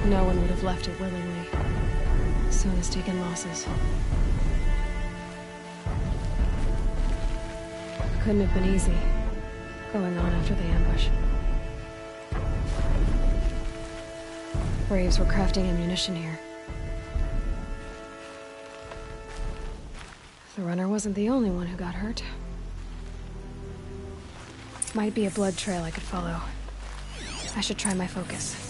No one would have left it willingly. Sona's taken losses. Couldn't have been easy, going on after the ambush. Braves were crafting ammunition here. The runner wasn't the only one who got hurt. Might be a blood trail I could follow. I should try my focus.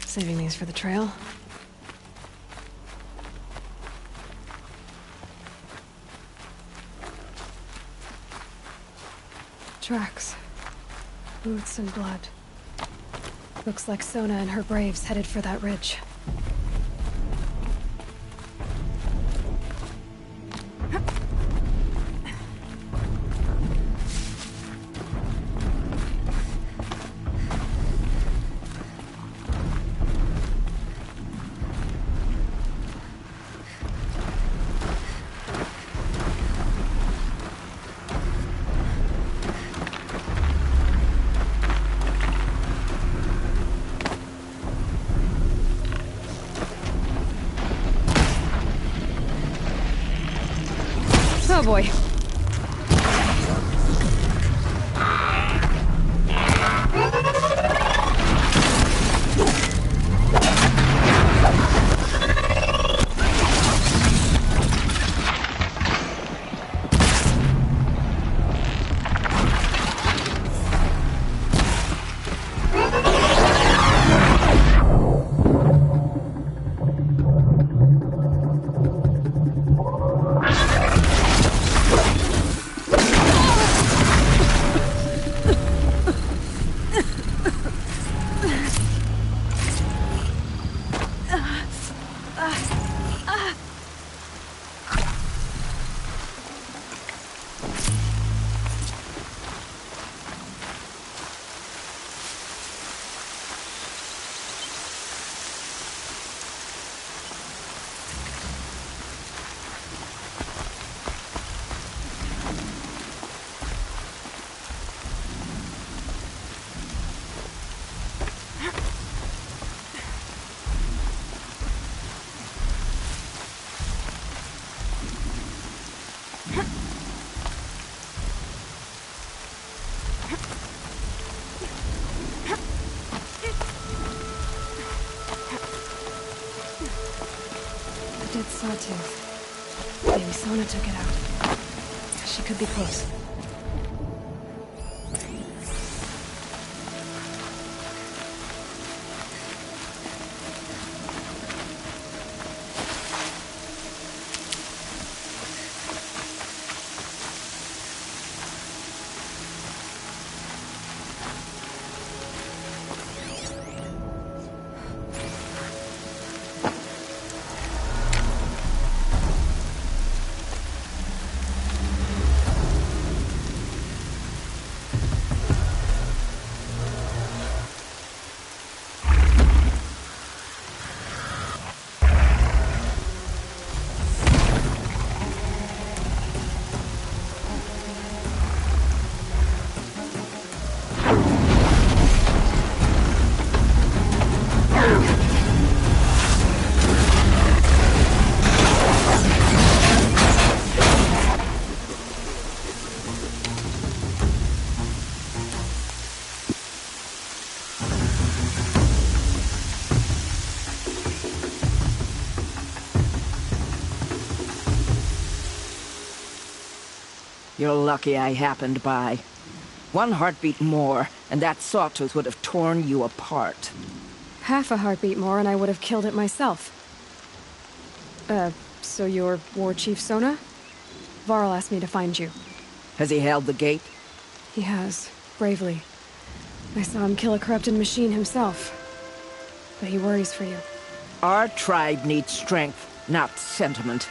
Saving these for the trail. Tracks. Boots and blood. Looks like Sona and her braves headed for that ridge. Oh boy. Dead sawtooth. Maybe Sona took it out. She could be close. You're lucky I happened by. One heartbeat more, and that sawtooth would have torn you apart. Half a heartbeat more and I would have killed it myself. So you're War Chief Sona? Varl asked me to find you. Has he held the gate? He has, bravely. I saw him kill a corrupted machine himself. But he worries for you. Our tribe needs strength, not sentiment.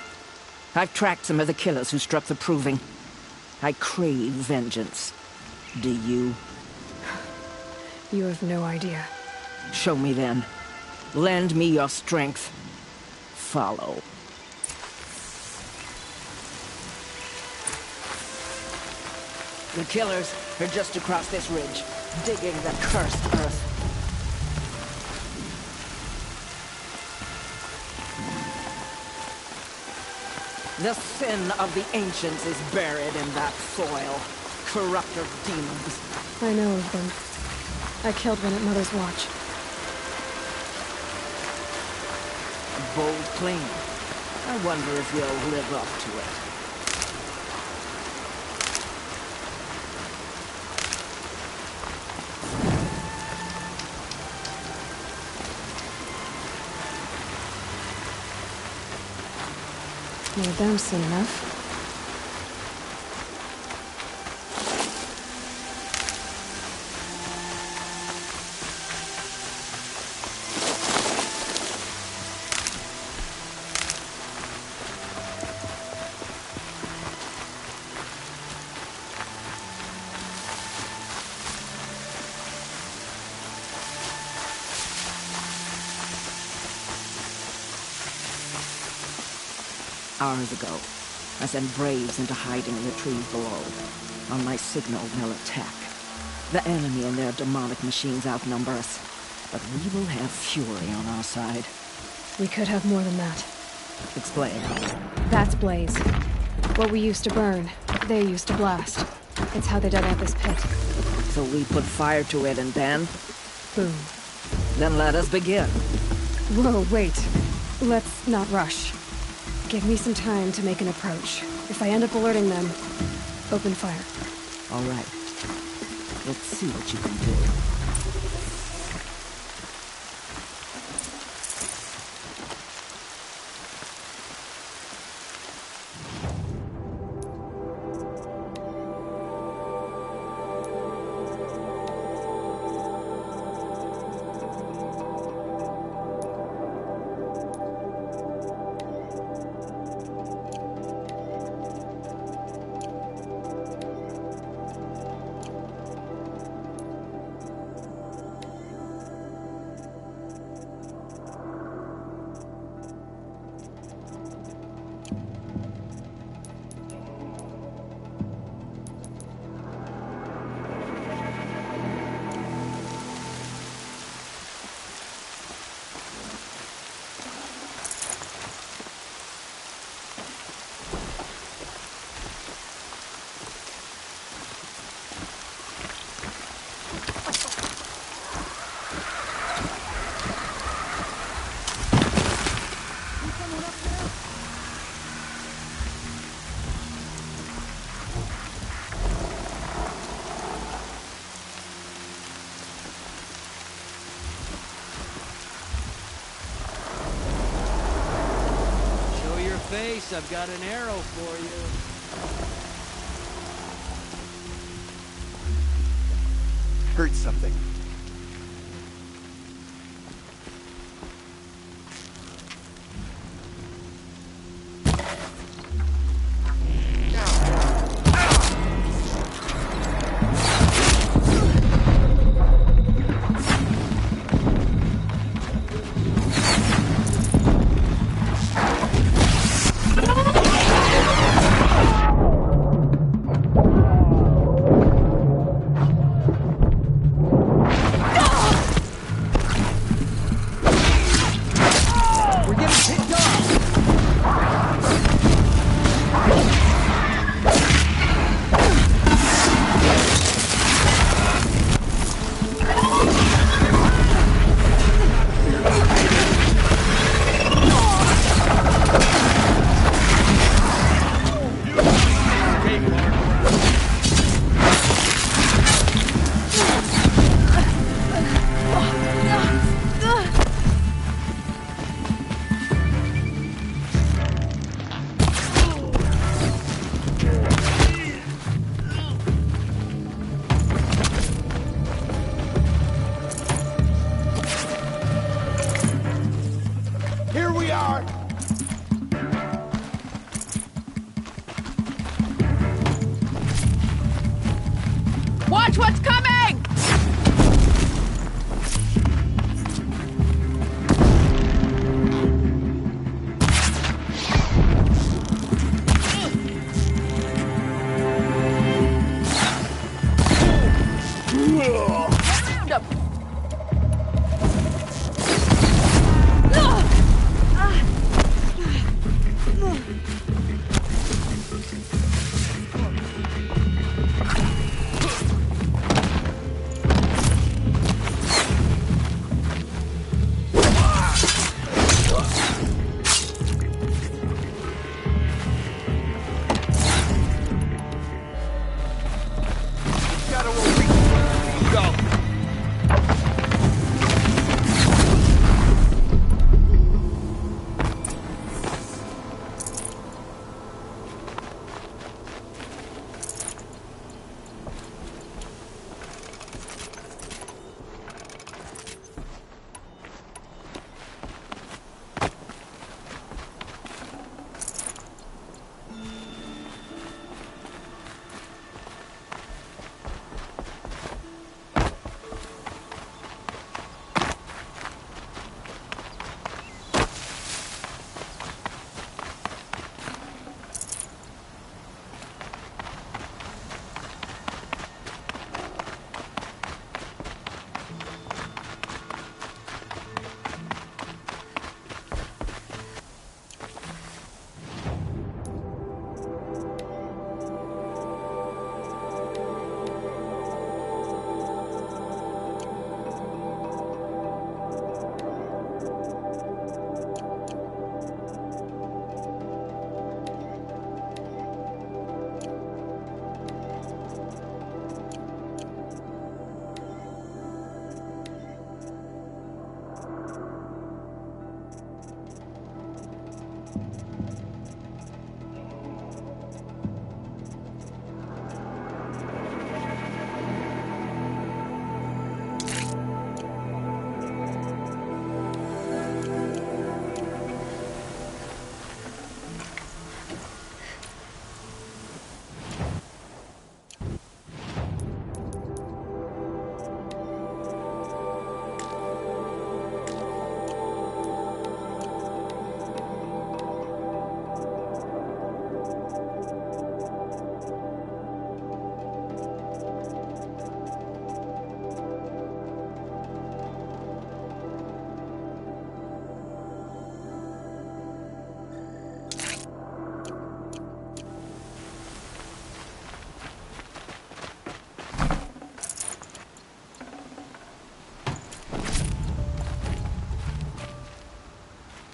I've tracked some of the killers who struck the Proving. I crave vengeance. Do you? You have no idea. Show me then. Lend me your strength. Follow. The killers are just across this ridge, digging the cursed earth. The sin of the ancients is buried in that soil. Corrupter demons. I know of them. I killed one at Mother's Watch. A bold claim. I wonder if you'll live up to it. Made them soon enough. Hours ago, I sent Braves into hiding in the trees below. On my signal, they'll attack. The enemy and their demonic machines outnumber us, but we will have fury on our side. We could have more than that. Explain. That's Blaze. What we used to burn, they used to blast. It's how they dug out this pit. So we put fire to it and then? Boom. Then let us begin. Whoa, wait. Let's not rush. Give me some time to make an approach. If I end up alerting them, open fire. All right. Let's see what you can do. I've got an arrow for you. Heard something. Watch what's coming! Get around him!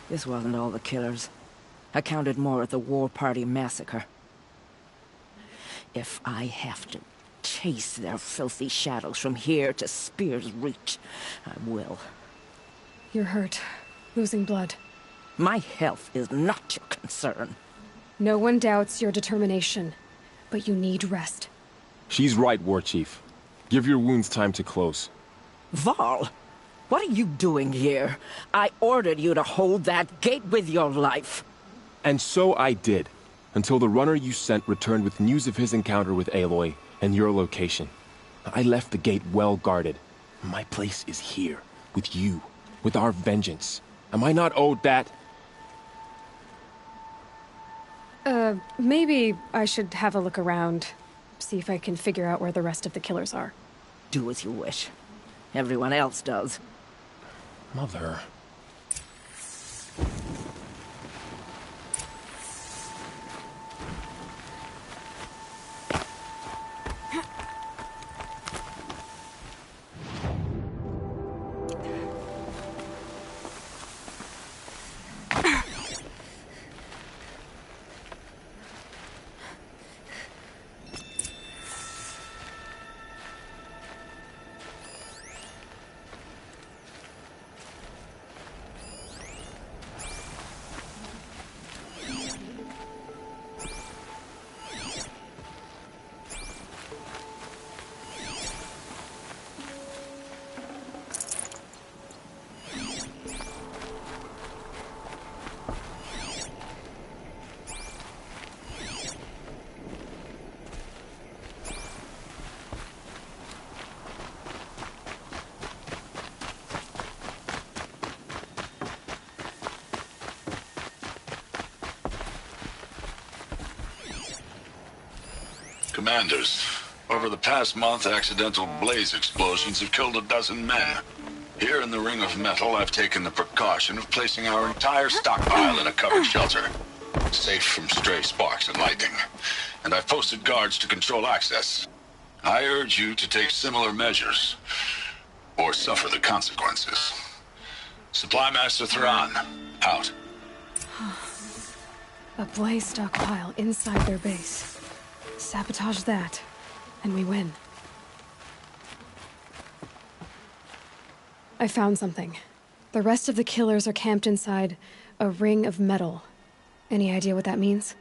This wasn't all the killers. I counted more at the War Party massacre. If I have to chase their filthy shadows from here to Spear's Reach, I will. You're hurt. Losing blood. My health is not your concern. No one doubts your determination, but you need rest. She's right, War Chief. Give your wounds time to close. Varl, what are you doing here? I ordered you to hold that gate with your life. And so I did, until the runner you sent returned with news of his encounter with Aloy and your location. I left the gate well guarded. My place is here, with you, with our vengeance. Am I not owed that? Maybe I should have a look around. See if I can figure out where the rest of the killers are. Do as you wish. Everyone else does. Mother... Commanders, over the past month, accidental blaze explosions have killed a dozen men. Here in the Ring of Metal, I've taken the precaution of placing our entire stockpile in a covered shelter, safe from stray sparks and lightning. And I've posted guards to control access. I urge you to take similar measures, or suffer the consequences. Supply Master Thrawn, out. A blaze stockpile inside their base. Sabotage that, and we win. I found something. The rest of the killers are camped inside a ring of metal. Any idea what that means?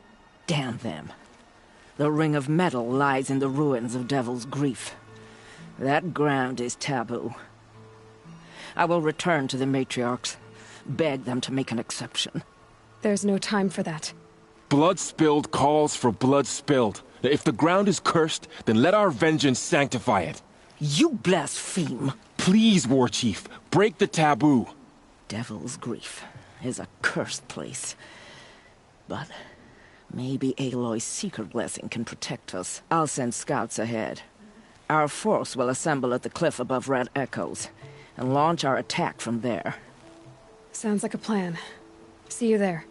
Damn them. The Ring of Metal lies in the ruins of Devil's Grief. That ground is taboo. I will return to the matriarchs, beg them to make an exception. There's no time for that. Blood spilled calls for blood spilled. If the ground is cursed, then let our vengeance sanctify it. You blaspheme! Please, War Chief, break the taboo. Devil's Grief is a cursed place. But maybe Aloy's secret blessing can protect us. I'll send scouts ahead. Our force will assemble at the cliff above Red Echoes, and launch our attack from there. Sounds like a plan. See you there.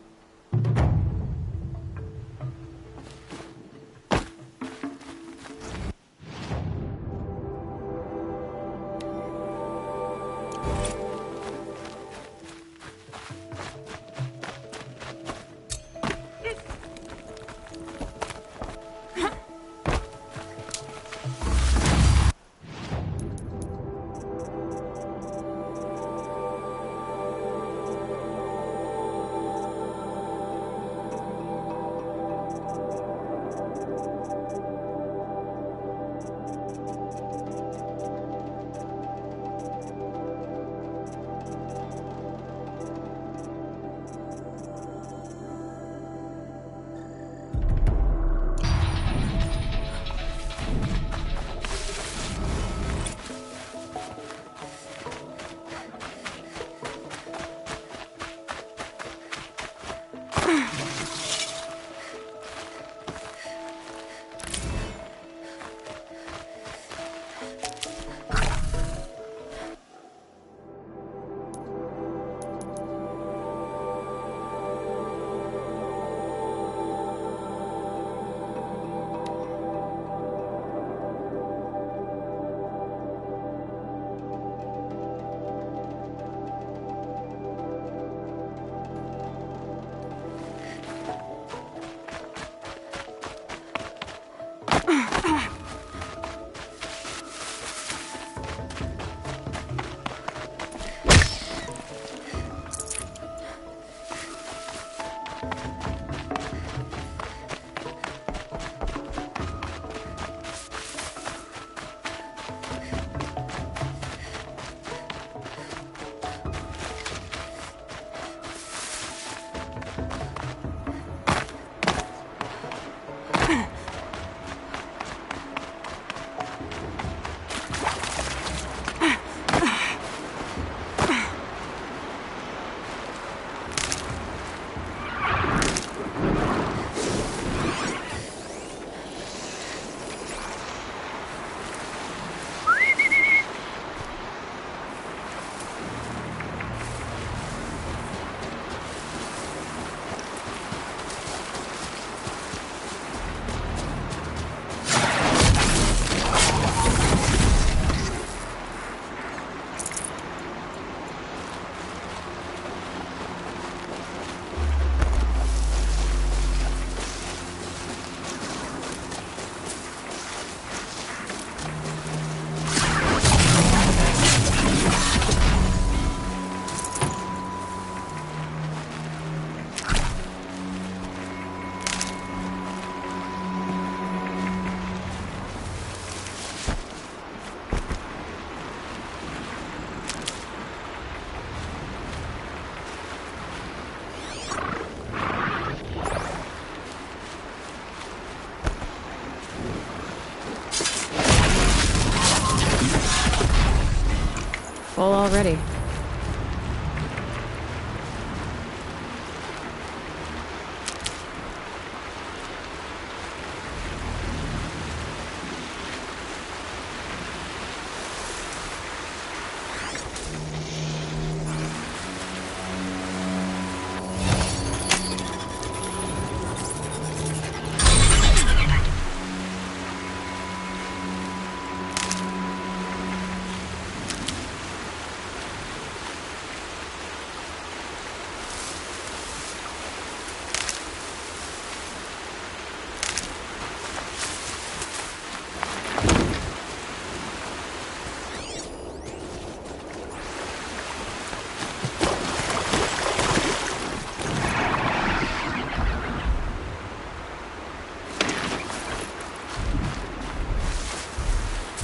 Full already.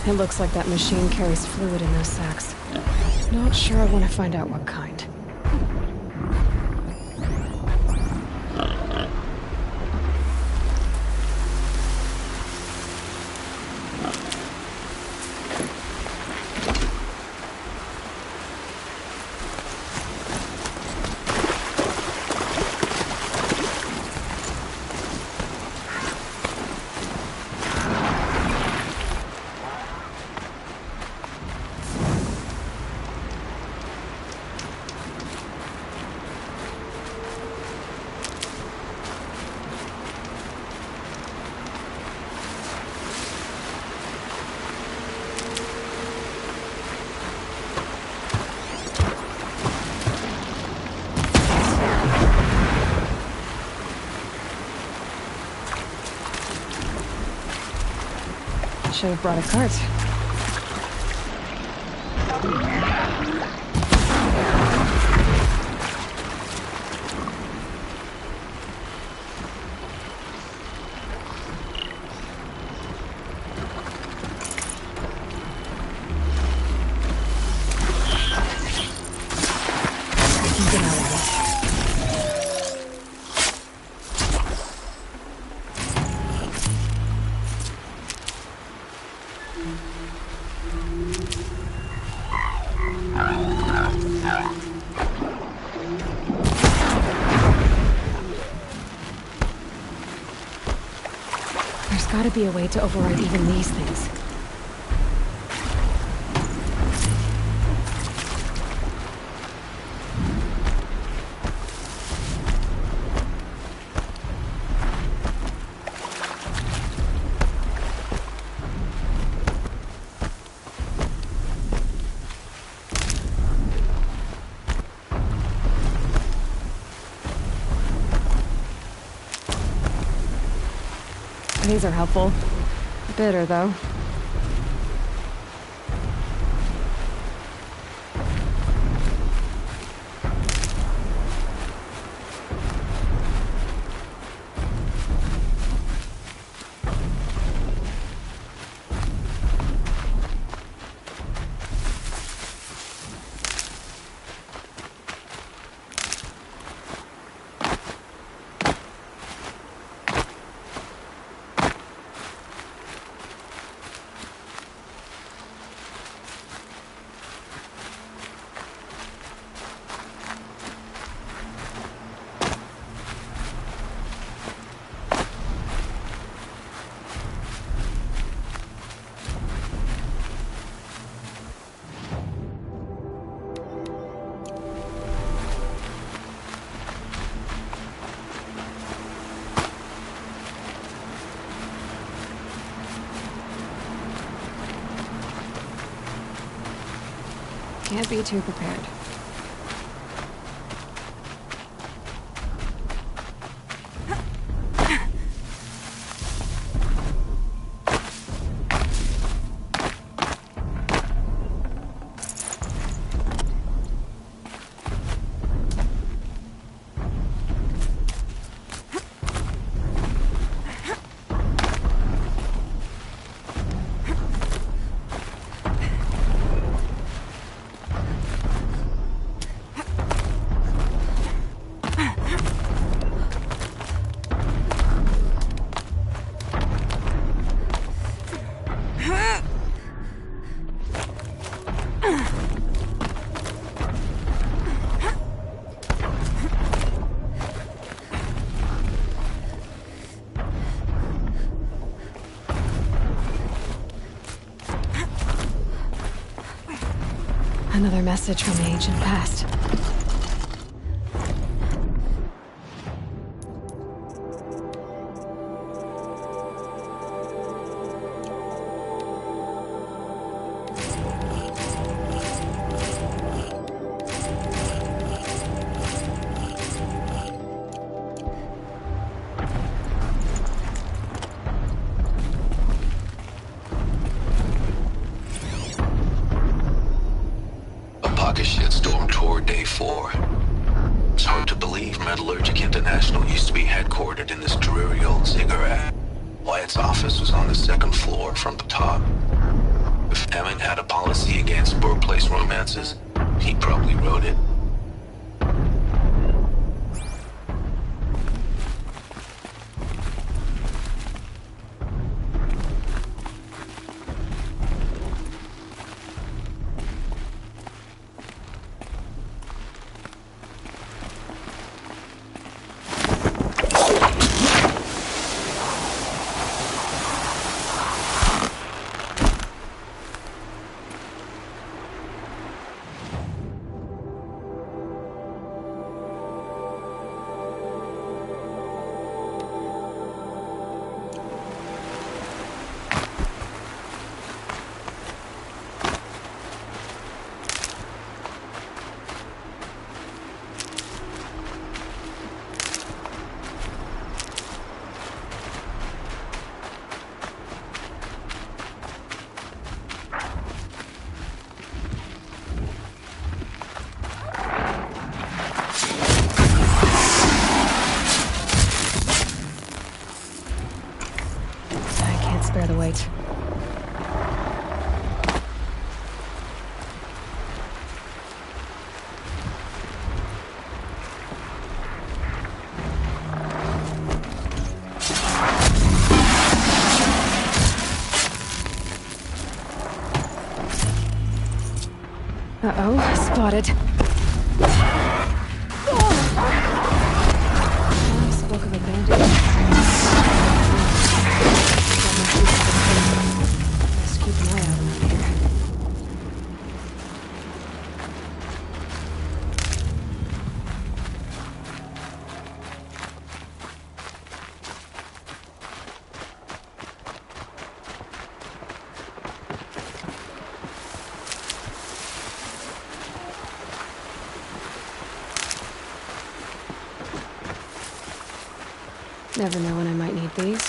It looks like that machine carries fluid in those sacks. Not sure I want to find out what kind. Should have brought a cart. Get out of this. There's gotta be a way to override even these things. These are helpful. Bitter, though. Can't be too prepared. Another message from the ancient past. Shitstorm tour day 4. It's hard to believe Metallurgic International used to be headquartered in this dreary old ziggurat. Wyatt's office was on the 2nd floor from the top. Hammond had a policy against workplace romances, he probably wrote it. Bear the weight. Uh-oh, spotted. Spoke of a bandit. Just keep an eye out around here. Never know when I might need these.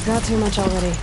Got too much already.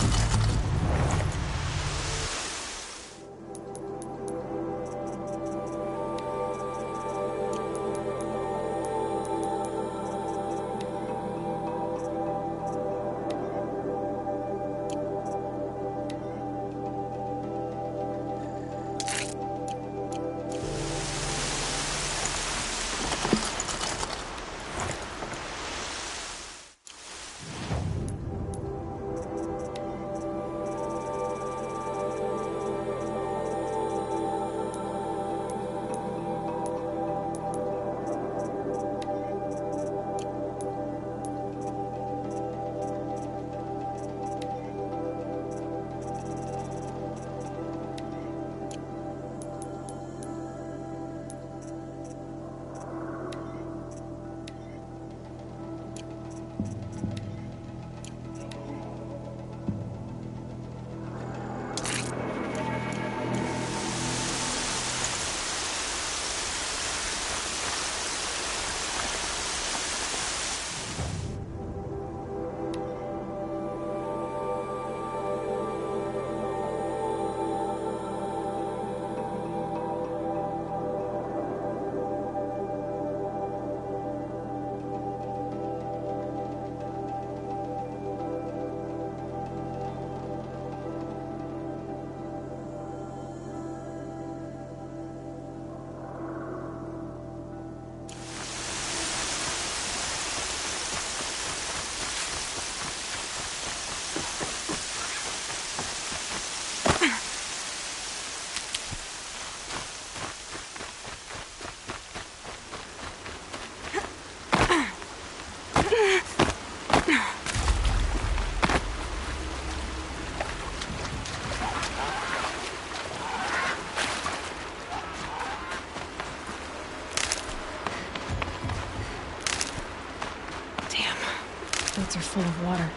Boats are full of water.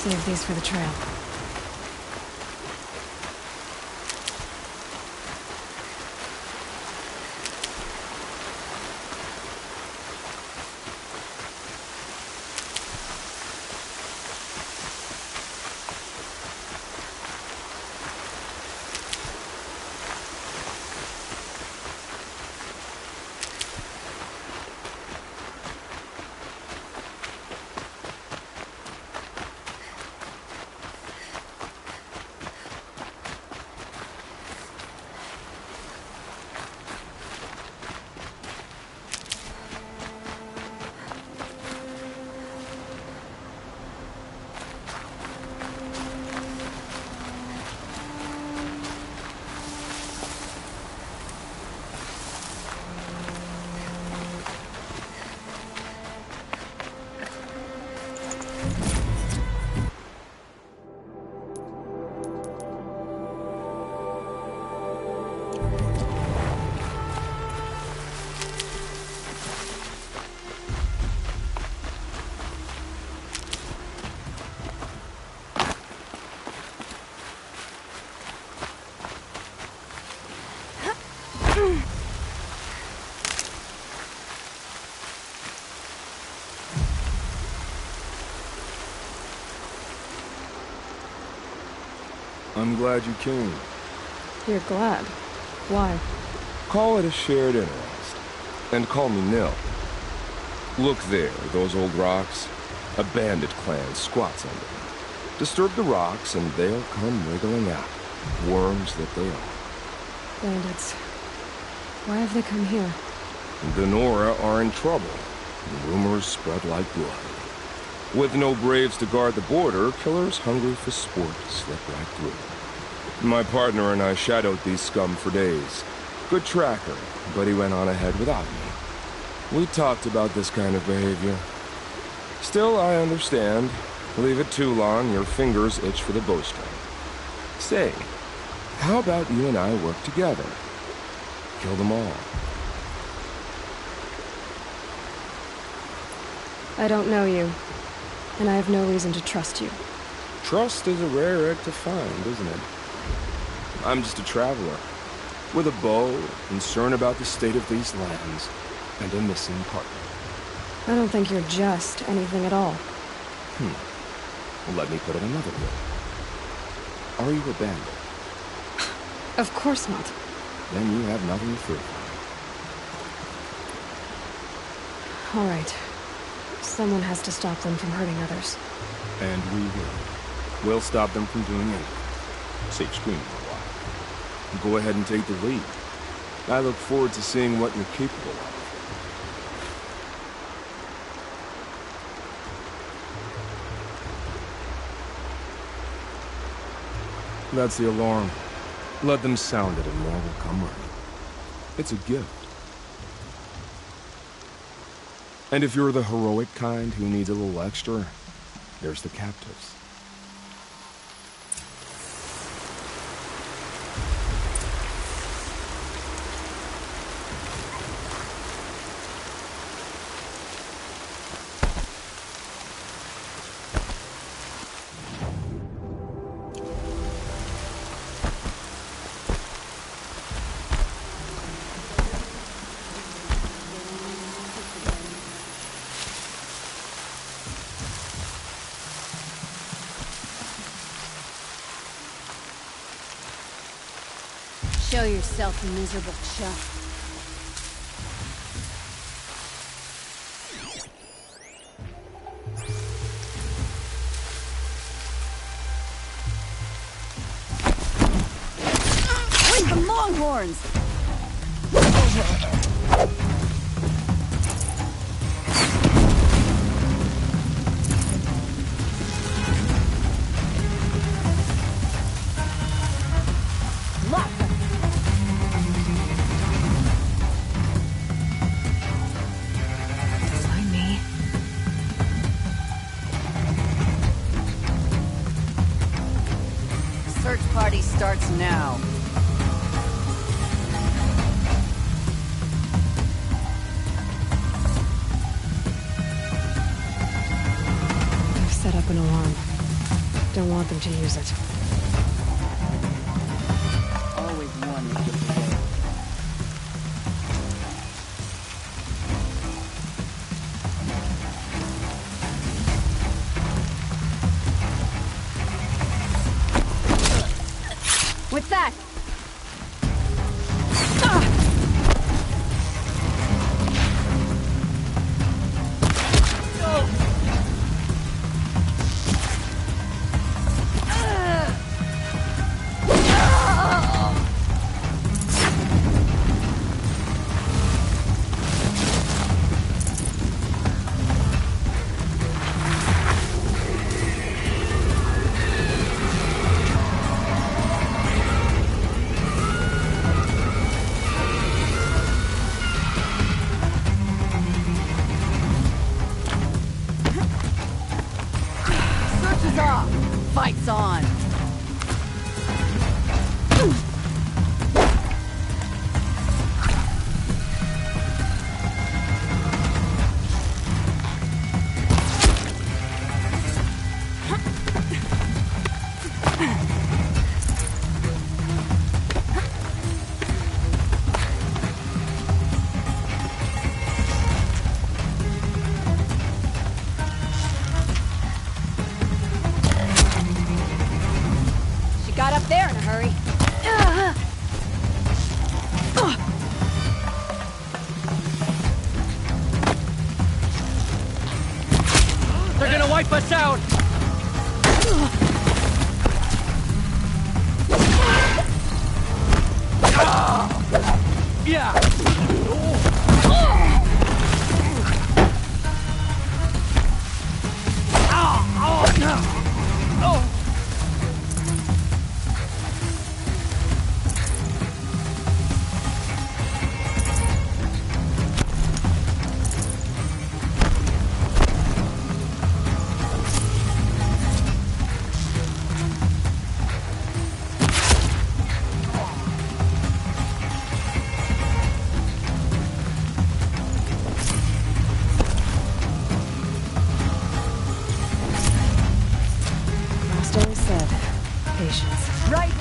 Save these for the trail. I'm glad you came. You're glad. Why? Call it a shared interest. And call me Nil. Look there, those old rocks. A bandit clan squats under them. Disturb the rocks and they'll come wriggling out. Worms that they are. Bandits. Why have they come here? The Nora are in trouble. Rumors spread like blood. With no braves to guard the border, killers hungry for sport slip right through. My partner and I shadowed these scum for days. Good tracker, but he went on ahead without me. We talked about this kind of behavior. Still, I understand. Leave it too long, your fingers itch for the bowstring. Say, how about you and I work together? Kill them all. I don't know you, and I have no reason to trust you. Trust is a rare egg to find, isn't it? I'm just a traveler, with a bow, concerned about the state of these lands, and a missing partner. I don't think you're just anything at all. Let me put it another way. Are you a bandit? Of course not. Then you have nothing to fear from All right. Someone has to stop them from hurting others. me. And we will. We'll stop them from doing anything. Save screaming for a while. Go ahead and take the lead. I look forward to seeing what you're capable of. That's the alarm. Let them sound it and more will come running. It's a gift. And if you're the heroic kind who needs a little extra, there's the captives. Show yourself, you miserable chump. Bring the longhorns! Search party starts now. I've set up an alarm. Don't want them to use it. Always one that gets away. What's that? Fight's on! Got up there in a hurry. They're gonna wipe us out! Yeah! Always said, patience. Right!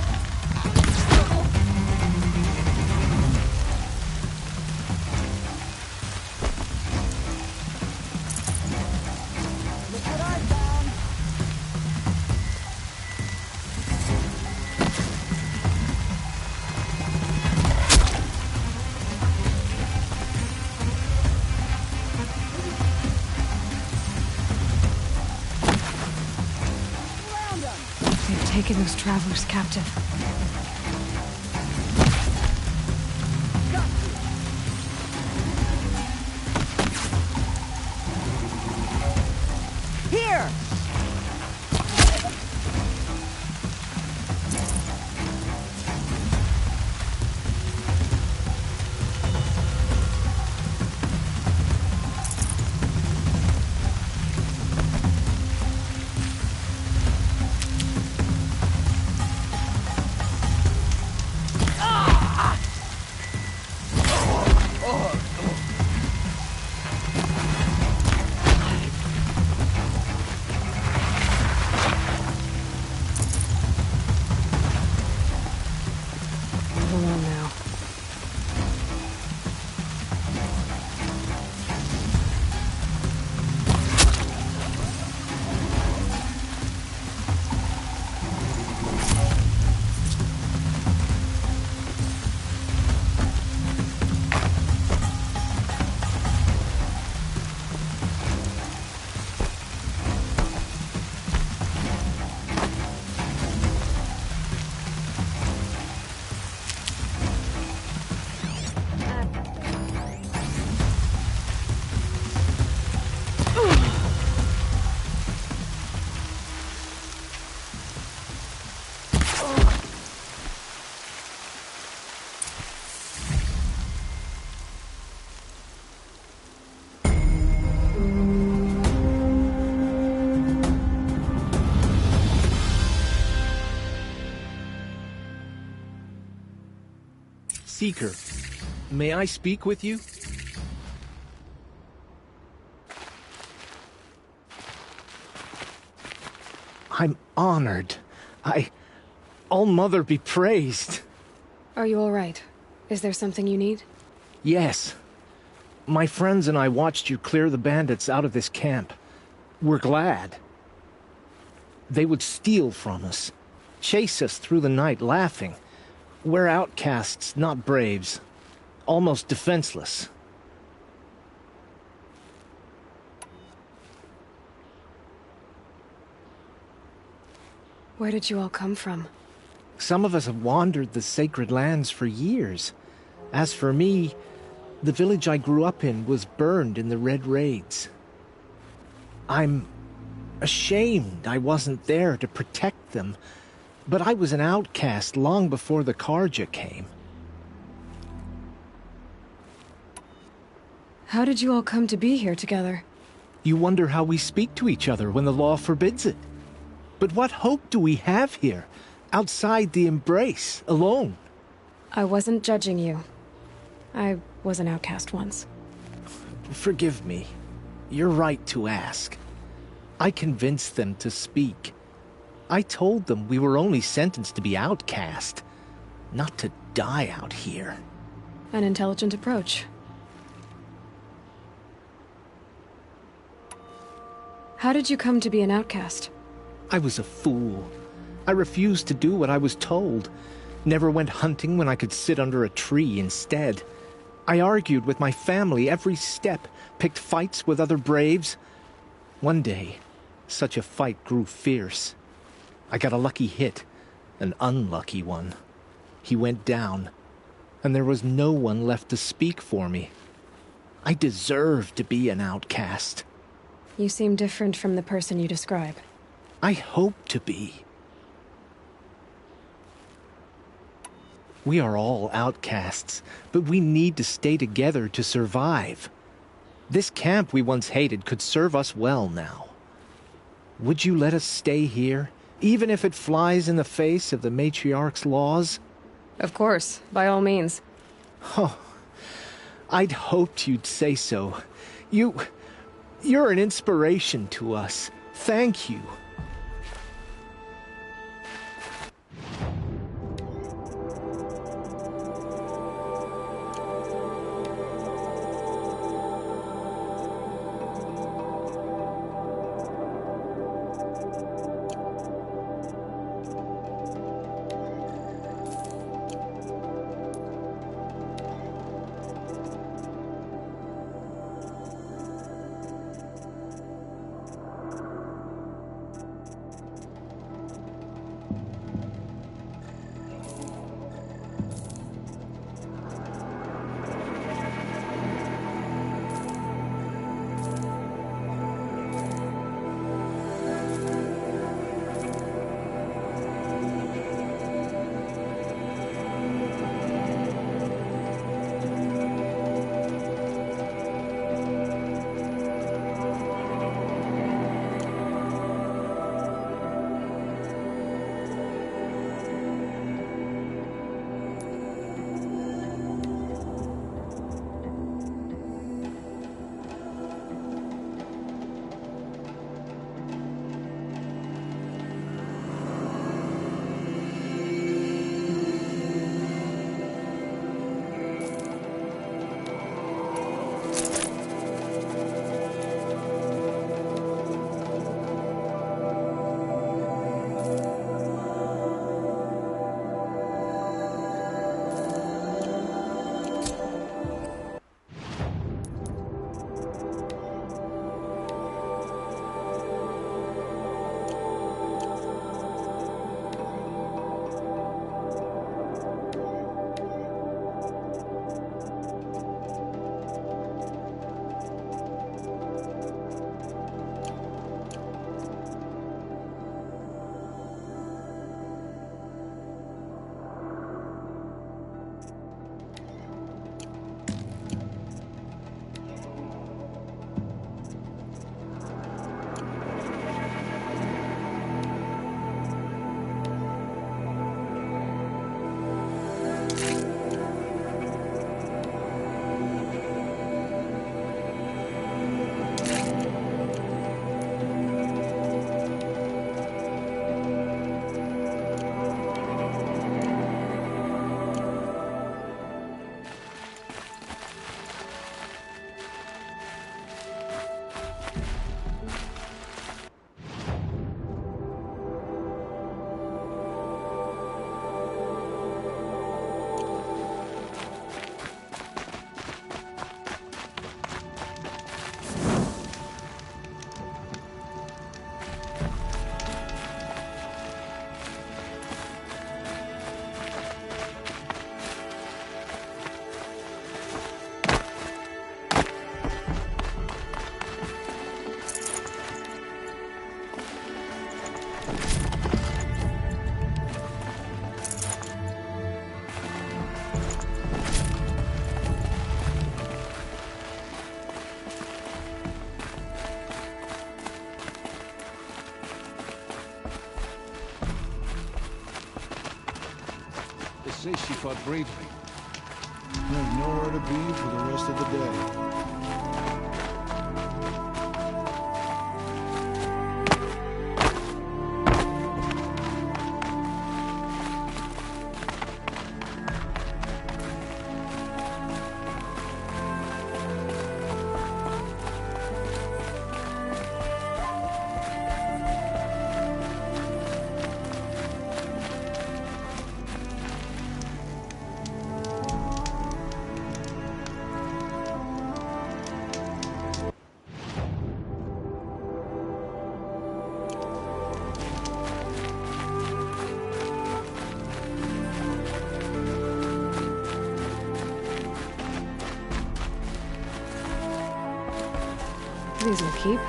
Look what I found! They've taken those travelers captive. Here! Move along now. Seeker, may I speak with you? I'm honored. All-Mother be praised. Are you all right? Is there something you need? Yes. My friends and I watched you clear the bandits out of this camp. We're glad. They would steal from us, chase us through the night laughing. We're outcasts, not braves. Almost defenseless. Where did you all come from? Some of us have wandered the sacred lands for years. As for me, the village I grew up in was burned in the Red Raids. I'm ashamed I wasn't there to protect them, but I was an outcast long before the Carja came. How did you all come to be here together? You wonder how we speak to each other when the law forbids it. But what hope do we have here, outside the embrace, alone? I wasn't judging you. I was an outcast once. Forgive me. You're right to ask. I convinced them to speak. I told them we were only sentenced to be outcast, not to die out here. An intelligent approach. How did you come to be an outcast? I was a fool. I refused to do what I was told. Never went hunting when I could sit under a tree instead. I argued with my family every step, picked fights with other braves. One day, such a fight grew fierce. I got a lucky hit, an unlucky one. He went down, and there was no one left to speak for me. I deserved to be an outcast. You seem different from the person you describe. I hope to be. We are all outcasts, but we need to stay together to survive. This camp we once hated could serve us well now. Would you let us stay here, even if it flies in the face of the matriarch's laws? Of course, by all means. Oh, I'd hoped you'd say so. You're an inspiration to us. Thank you. she fought bravely. There's nowhere to be for the rest of the day. These will keep.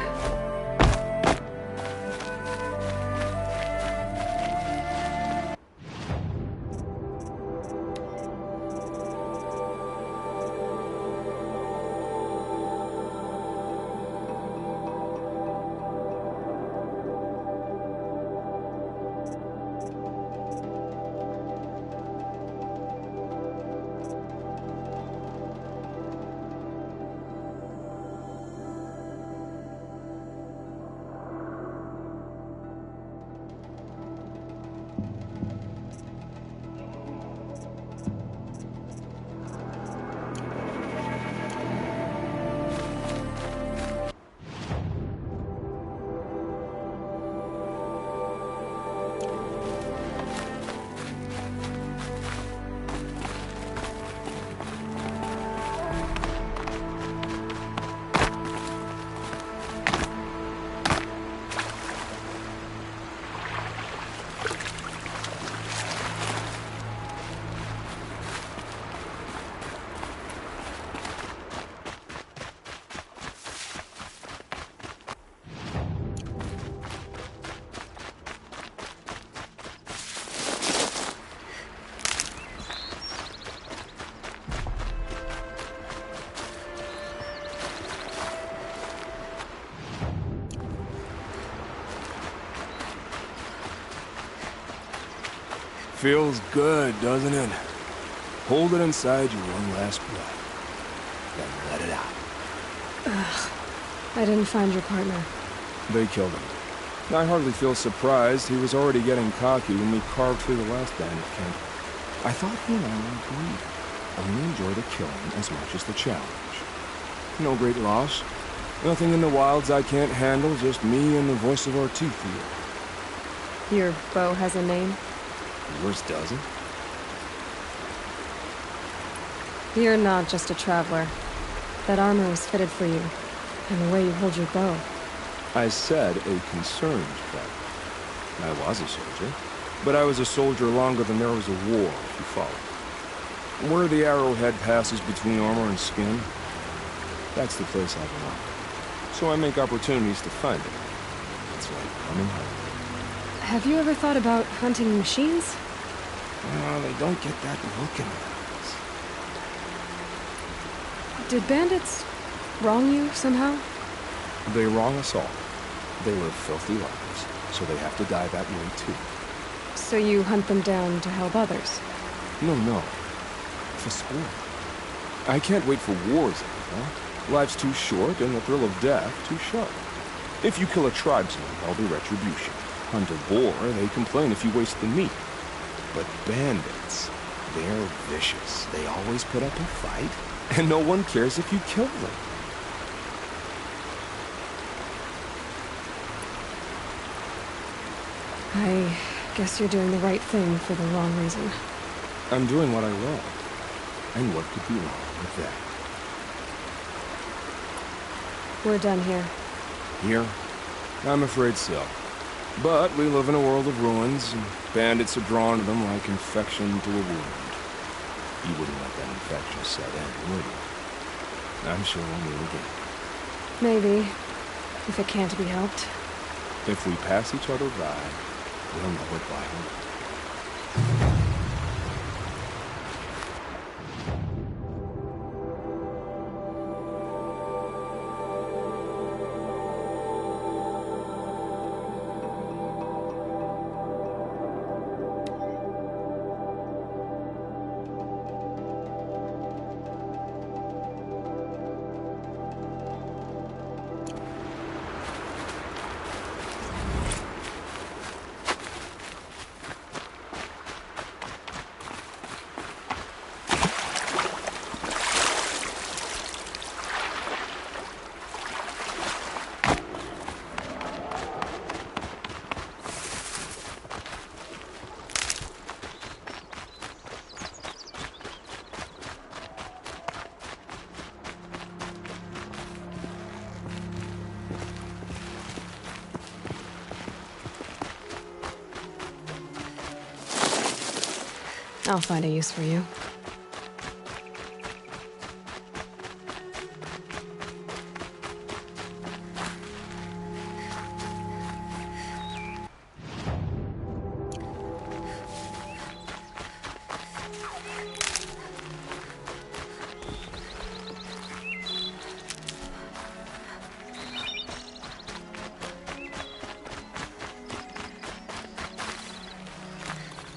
Feels good, doesn't it? Hold it inside you one last breath. Then let it out. I didn't find your partner. They killed him. I hardly feel surprised. He was already getting cocky when we carved through the last bandit camp. I thought he and I were agreed. Only enjoy the killing as much as the challenge. No great loss. Nothing in the wilds I can't handle, just me and the voice of our teeth here. Your bow has a name? Yours doesn't? You're not just a traveler. That armor was fitted for you. And the way you hold your bow. I said a concerned traveler. I was a soldier. But I was a soldier longer than there was a war, if you follow. Where the arrowhead passes between armor and skin, that's the place I belong. So I make opportunities to find it. It's like coming home. Have you ever thought about hunting machines? Well, they don't get that look in their eyes. Did bandits wrong you somehow? They wrong us all. They live filthy lives, so they have to die that way too. So you hunt them down to help others? No. For sport. I can't wait for wars anymore. Life's too short, and the thrill of death too sharp. If you kill a tribesman, there'll be retribution. Hunt a boar, they complain if you waste the meat. But bandits, they're vicious. They always put up a fight, and no one cares if you kill them. I guess you're doing the right thing for the wrong reason. I'm doing what I love. And what could be wrong with that? We're done here. Here? I'm afraid so. But we live in a world of ruins, and bandits are drawn to them like infection to a wound. You wouldn't let that infection set in, would you? I'm sure we'll meet again. Maybe. If it can't be helped. If we pass each other by, we'll know it by whom. I'll find a use for you.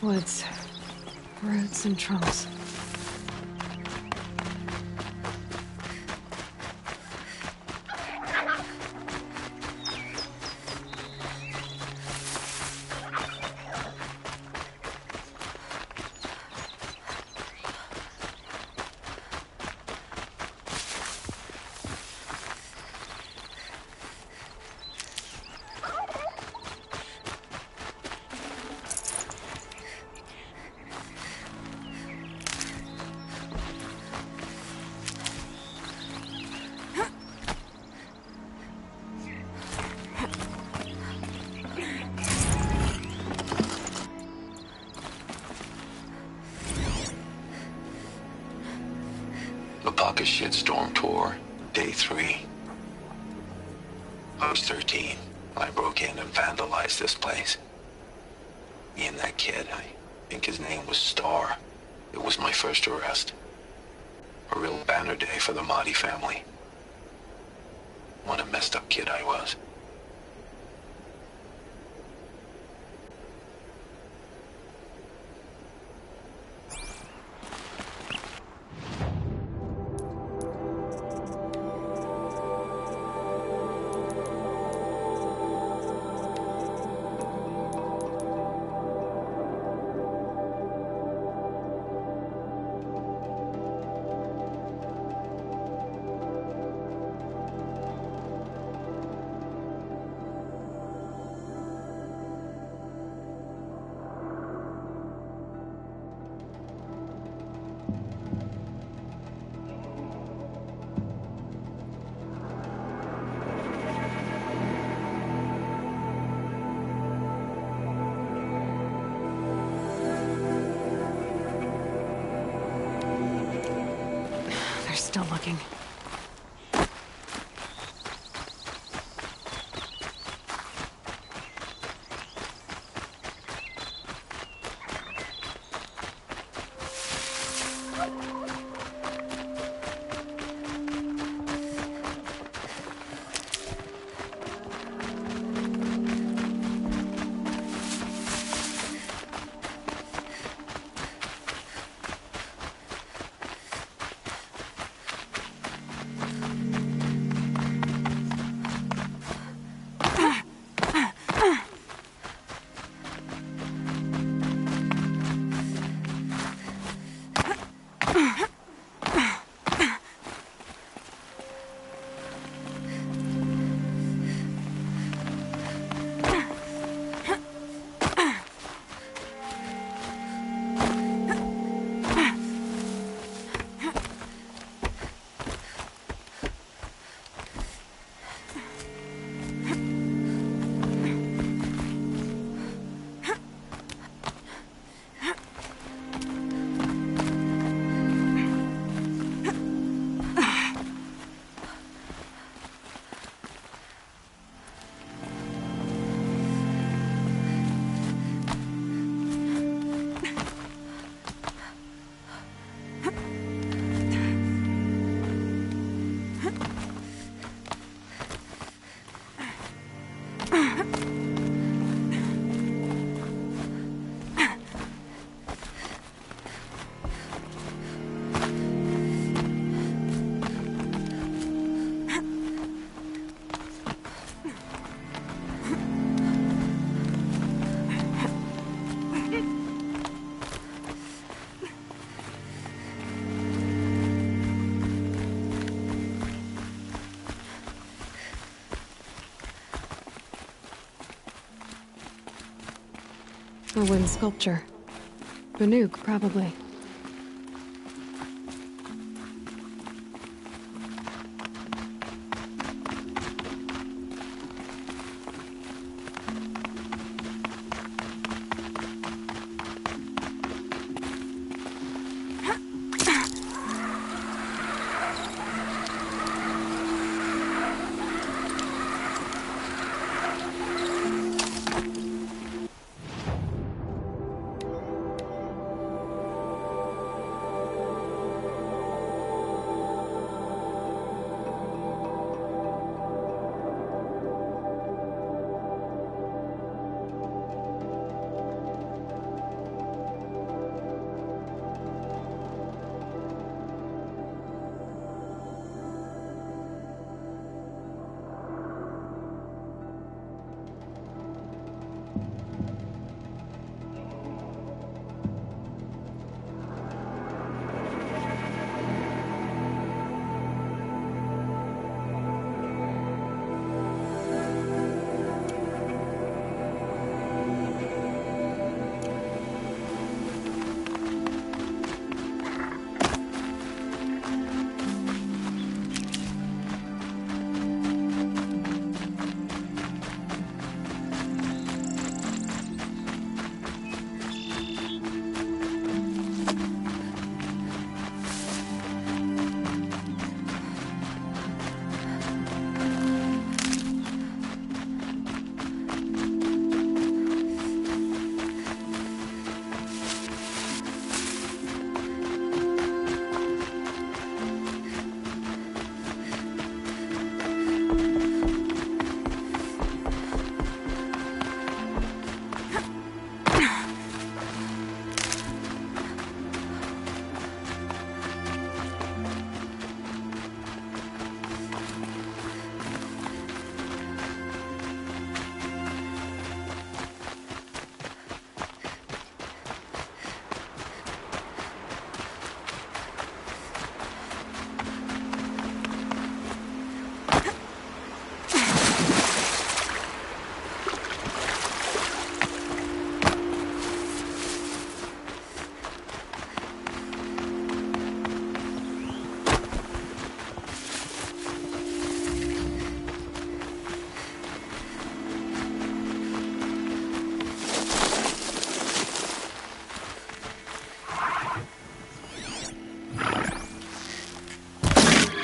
Woods, roots and trunks. Pocket Shitstorm Tour, Day 3. I was 13. I broke in and vandalized this place. Me and that kid, I think his name was Star. It was my first arrest. A real banner day for the Mahdi family. What a messed up kid I was. Still looking. A wooden sculpture. Banuk, probably.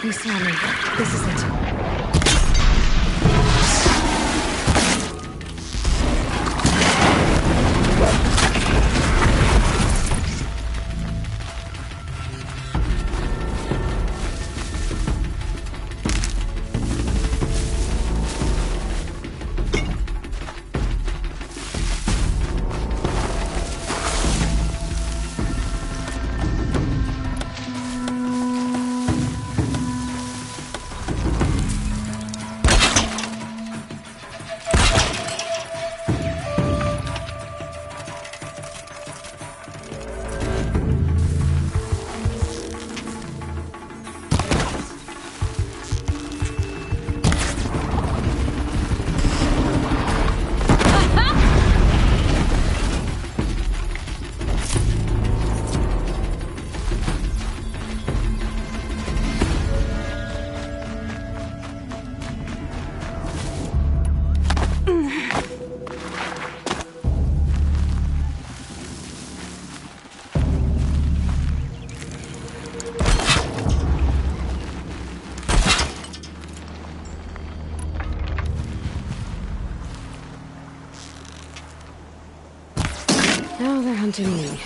He saw me. This is it. Now they're hunting me.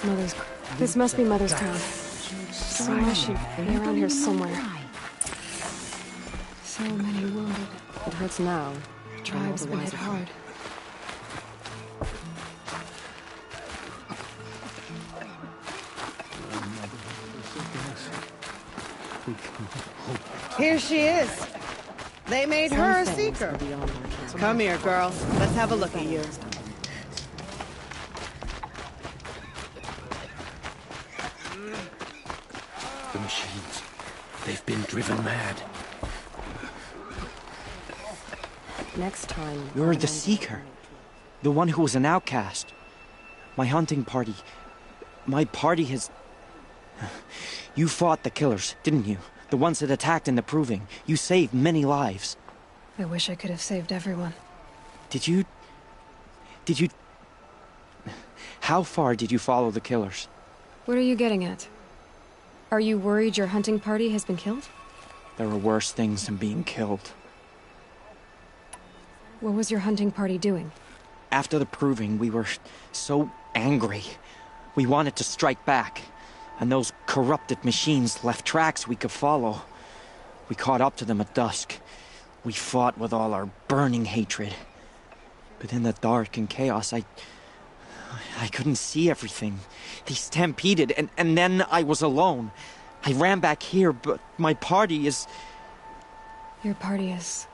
Mother's... This must be Mother's crown. So I should be around here somewhere. So many wounded. It hurts now. The tribe's been hit hard. Here she is. They made her a seeker. Come here, girl. Let's have a look at you. The machines. They've been driven mad. Next time... You're the Seeker. The one who was an outcast. My hunting party. My party has... You fought the killers, didn't you? The ones that attacked in the Proving. You saved many lives. I wish I could have saved everyone. Did you... How far did you follow the killers? What are you getting at? Are you worried your hunting party has been killed? There are worse things than being killed. What was your hunting party doing? After the Proving, we were so angry. We wanted to strike back. And those corrupted machines left tracks we could follow. We caught up to them at dusk. We fought with all our burning hatred. But in the dark and chaos, I couldn't see everything. They stampeded, and then I was alone. I ran back here, but my party is... Your party is...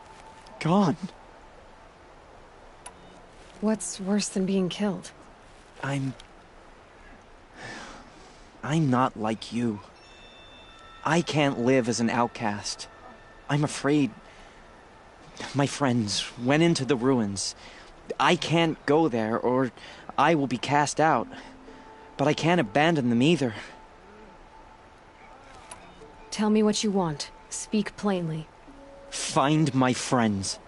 gone. What's worse than being killed? I'm not like you. I can't live as an outcast. I'm afraid. My friends went into the ruins. I can't go there, or I will be cast out. But I can't abandon them either. Tell me what you want. Speak plainly. Find my friends.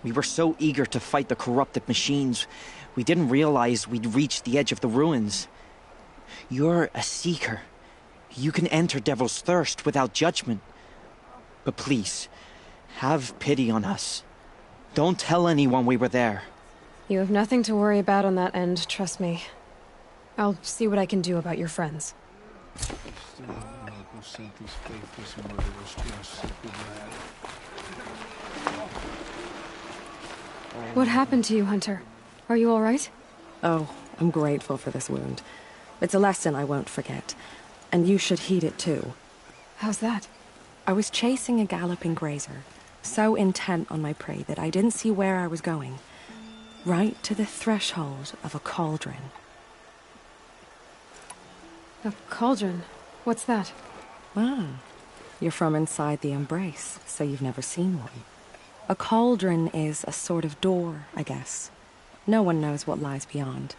We were so eager to fight the corrupted machines, we didn't realize we'd reached the edge of the ruins. You're a seeker. You can enter Devil's Thirst without judgment. But please, have pity on us. Don't tell anyone we were there. You have nothing to worry about on that end, trust me. I'll see what I can do about your friends. What happened to you, Hunter? Are you all right? Oh, I'm grateful for this wound. It's a lesson I won't forget. And you should heed it too. How's that? I was chasing a galloping grazer, so intent on my prey that I didn't see where I was going. Right to the threshold of a cauldron. A cauldron? What's that? Ah, you're from inside the Embrace, so you've never seen one. A cauldron is a sort of door, I guess. No one knows what lies beyond.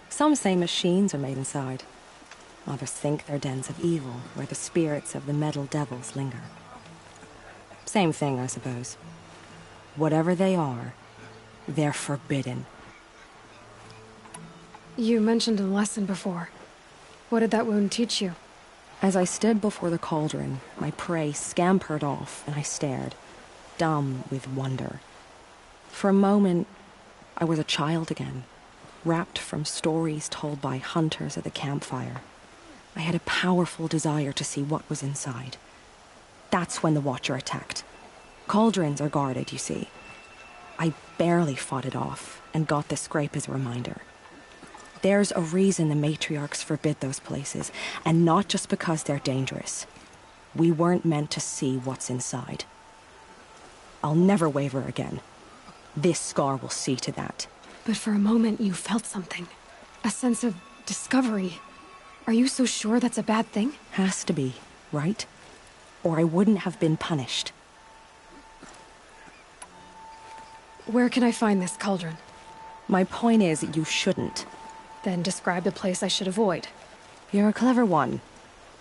Some say machines are made inside. Others think they're dens of evil, where the spirits of the metal devils linger. Same thing, I suppose. Whatever they are, they're forbidden. You mentioned a lesson before. What did that wound teach you? As I stood before the cauldron, my prey scampered off, and I stared, dumb with wonder. For a moment, I was a child again, wrapped from stories told by hunters at the campfire. I had a powerful desire to see what was inside. That's when the Watcher attacked. Cauldrons are guarded, you see. I barely fought it off, and got the scrape as a reminder. There's a reason the matriarchs forbid those places, and not just because they're dangerous. We weren't meant to see what's inside. I'll never waver again. This scar will see to that. But for a moment you felt something. A sense of discovery. Are you so sure that's a bad thing? Has to be, right? Or I wouldn't have been punished. Where can I find this cauldron? My point is, you shouldn't. Then describe the place I should avoid. You're a clever one.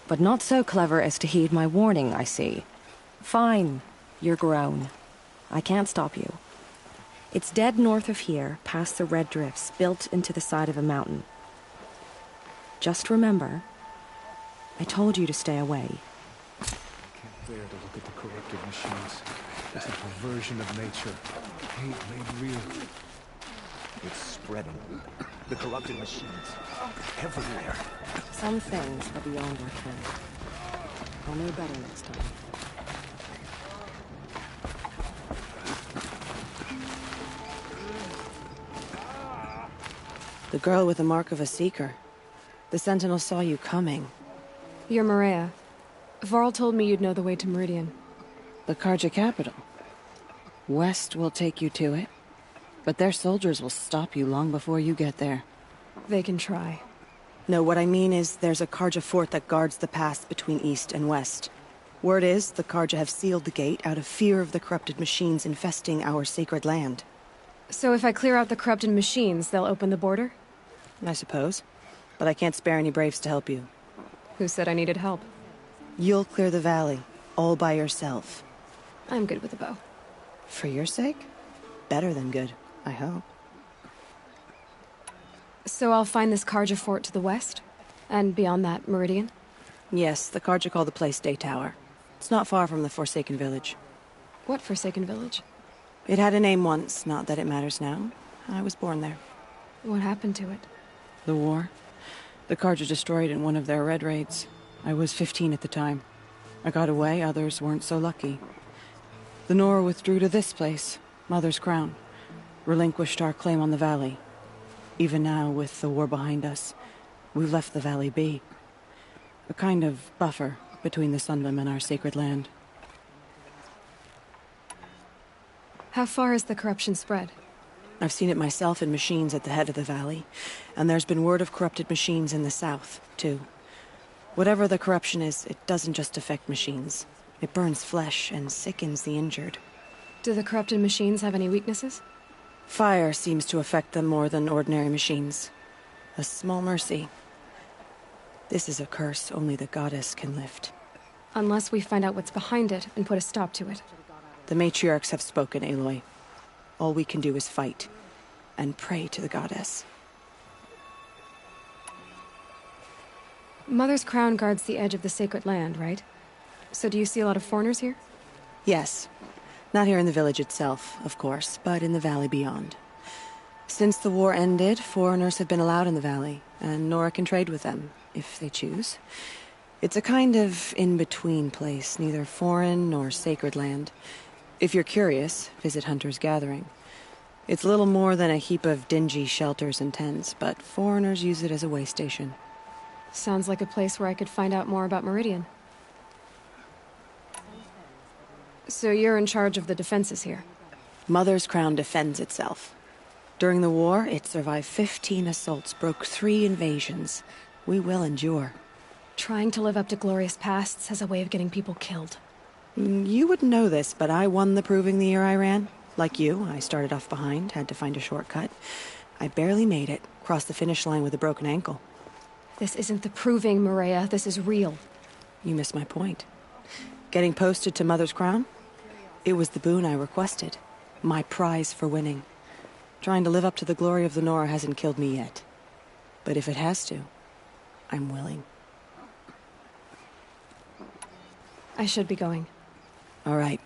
But not so clever as to heed my warning, I see. Fine. You're grown. I can't stop you. It's dead north of here, past the red drifts, built into the side of a mountain. Just remember, I told you to stay away. I can't bear to look at the corrupted machines. It's a perversion of nature. Hate made real. It's spreading. The corrupted machines. Everywhere. Some things are beyond our ken. I'll know better next time. The girl with the mark of a seeker. The Sentinel saw you coming. You're Maria. Varl told me you'd know the way to Meridian. The Carja capital. West will take you to it, but their soldiers will stop you long before you get there. They can try. No, what I mean is there's a Carja fort that guards the pass between east and west. Word is the Carja have sealed the gate out of fear of the corrupted machines infesting our sacred land. So if I clear out the corrupted machines, they'll open the border? I suppose. But I can't spare any braves to help you. Who said I needed help? You'll clear the valley, all by yourself. I'm good with a bow. For your sake? Better than good, I hope. So I'll find this Carja fort to the west? And beyond that, Meridian? Yes, the Carja call the place Day Tower. It's not far from the Forsaken Village. What Forsaken Village? It had a name once, not that it matters now. I was born there. What happened to it? The war. The Carja destroyed in one of their red raids. I was 15 at the time. I got away, others weren't so lucky. The Nora withdrew to this place, Mother's Crown. Relinquished our claim on the valley. Even now, with the war behind us, we've left the valley be. A kind of buffer between the Sundom and our sacred land. How far has the corruption spread? I've seen it myself in machines at the head of the valley, and there's been word of corrupted machines in the south, too. Whatever the corruption is, it doesn't just affect machines. It burns flesh and sickens the injured. Do the corrupted machines have any weaknesses? Fire seems to affect them more than ordinary machines. A small mercy. This is a curse only the goddess can lift. Unless we find out what's behind it and put a stop to it. The matriarchs have spoken, Aloy. All we can do is fight, and pray to the goddess. Mother's crown guards the edge of the sacred land, right? So do you see a lot of foreigners here? Yes. Not here in the village itself, of course, but in the valley beyond. Since the war ended, foreigners have been allowed in the valley, and Nora can trade with them, if they choose. It's a kind of in-between place, neither foreign nor sacred land. If you're curious, visit Hunter's Gathering. It's little more than a heap of dingy shelters and tents, but foreigners use it as a way station. Sounds like a place where I could find out more about Meridian. So you're in charge of the defenses here? Mother's Crown defends itself. During the war, it survived 15 assaults, broke 3 invasions. We will endure. Trying to live up to glorious pasts has a way of getting people killed. You wouldn't know this, but I won the proving the year I ran. Like you, I started off behind, had to find a shortcut. I barely made it, crossed the finish line with a broken ankle. This isn't the proving, Maria. This is real. You missed my point. Getting posted to Mother's Crown? It was the boon I requested. My prize for winning. Trying to live up to the glory of the Nora hasn't killed me yet. But if it has to, I'm willing. I should be going. All right.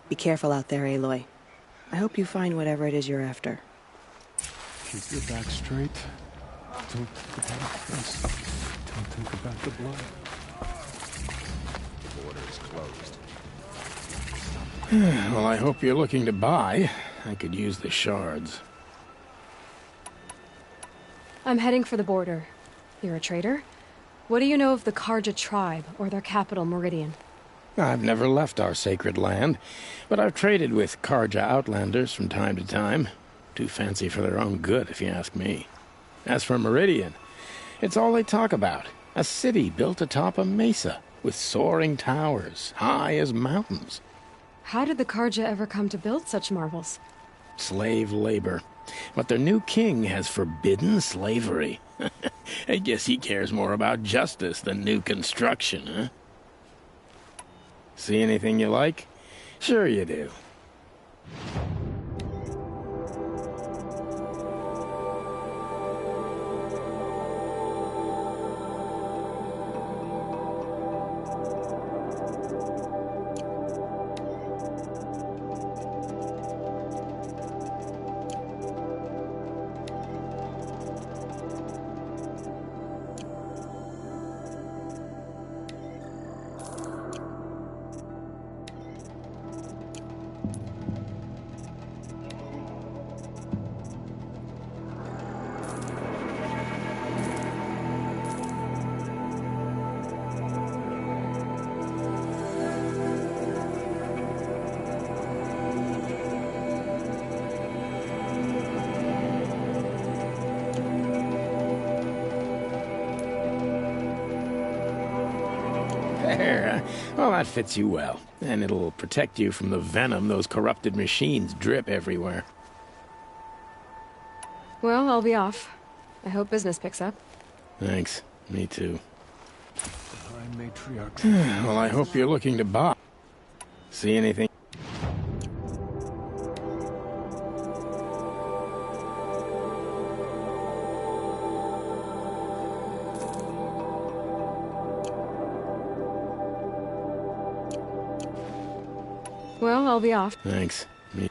Be careful out there, Aloy. I hope you find whatever it is you're after. Keep your back straight. Don't think about this. Don't think about the blood. The border is closed. Well, I hope you're looking to buy. I could use the shards. I'm heading for the border. You're a trader? What do you know of the Carja tribe, or their capital, Meridian? I've never left our sacred land, but I've traded with Carja outlanders from time to time. Too fancy for their own good, if you ask me. As for Meridian, it's all they talk about. A city built atop a mesa, with soaring towers, high as mountains. How did the Carja ever come to build such marvels? Slave labor. But their new king has forbidden slavery. I guess he cares more about justice than new construction, huh? See anything you like? Sure you do. There. Well, that fits you well. And it'll protect you from the venom those corrupted machines drip everywhere. Well, I'll be off. I hope business picks up. Thanks. Me too. The High Matriarch. Well, I hope you're looking to buy. See anything? Well, I'll be off. Thanks. Me.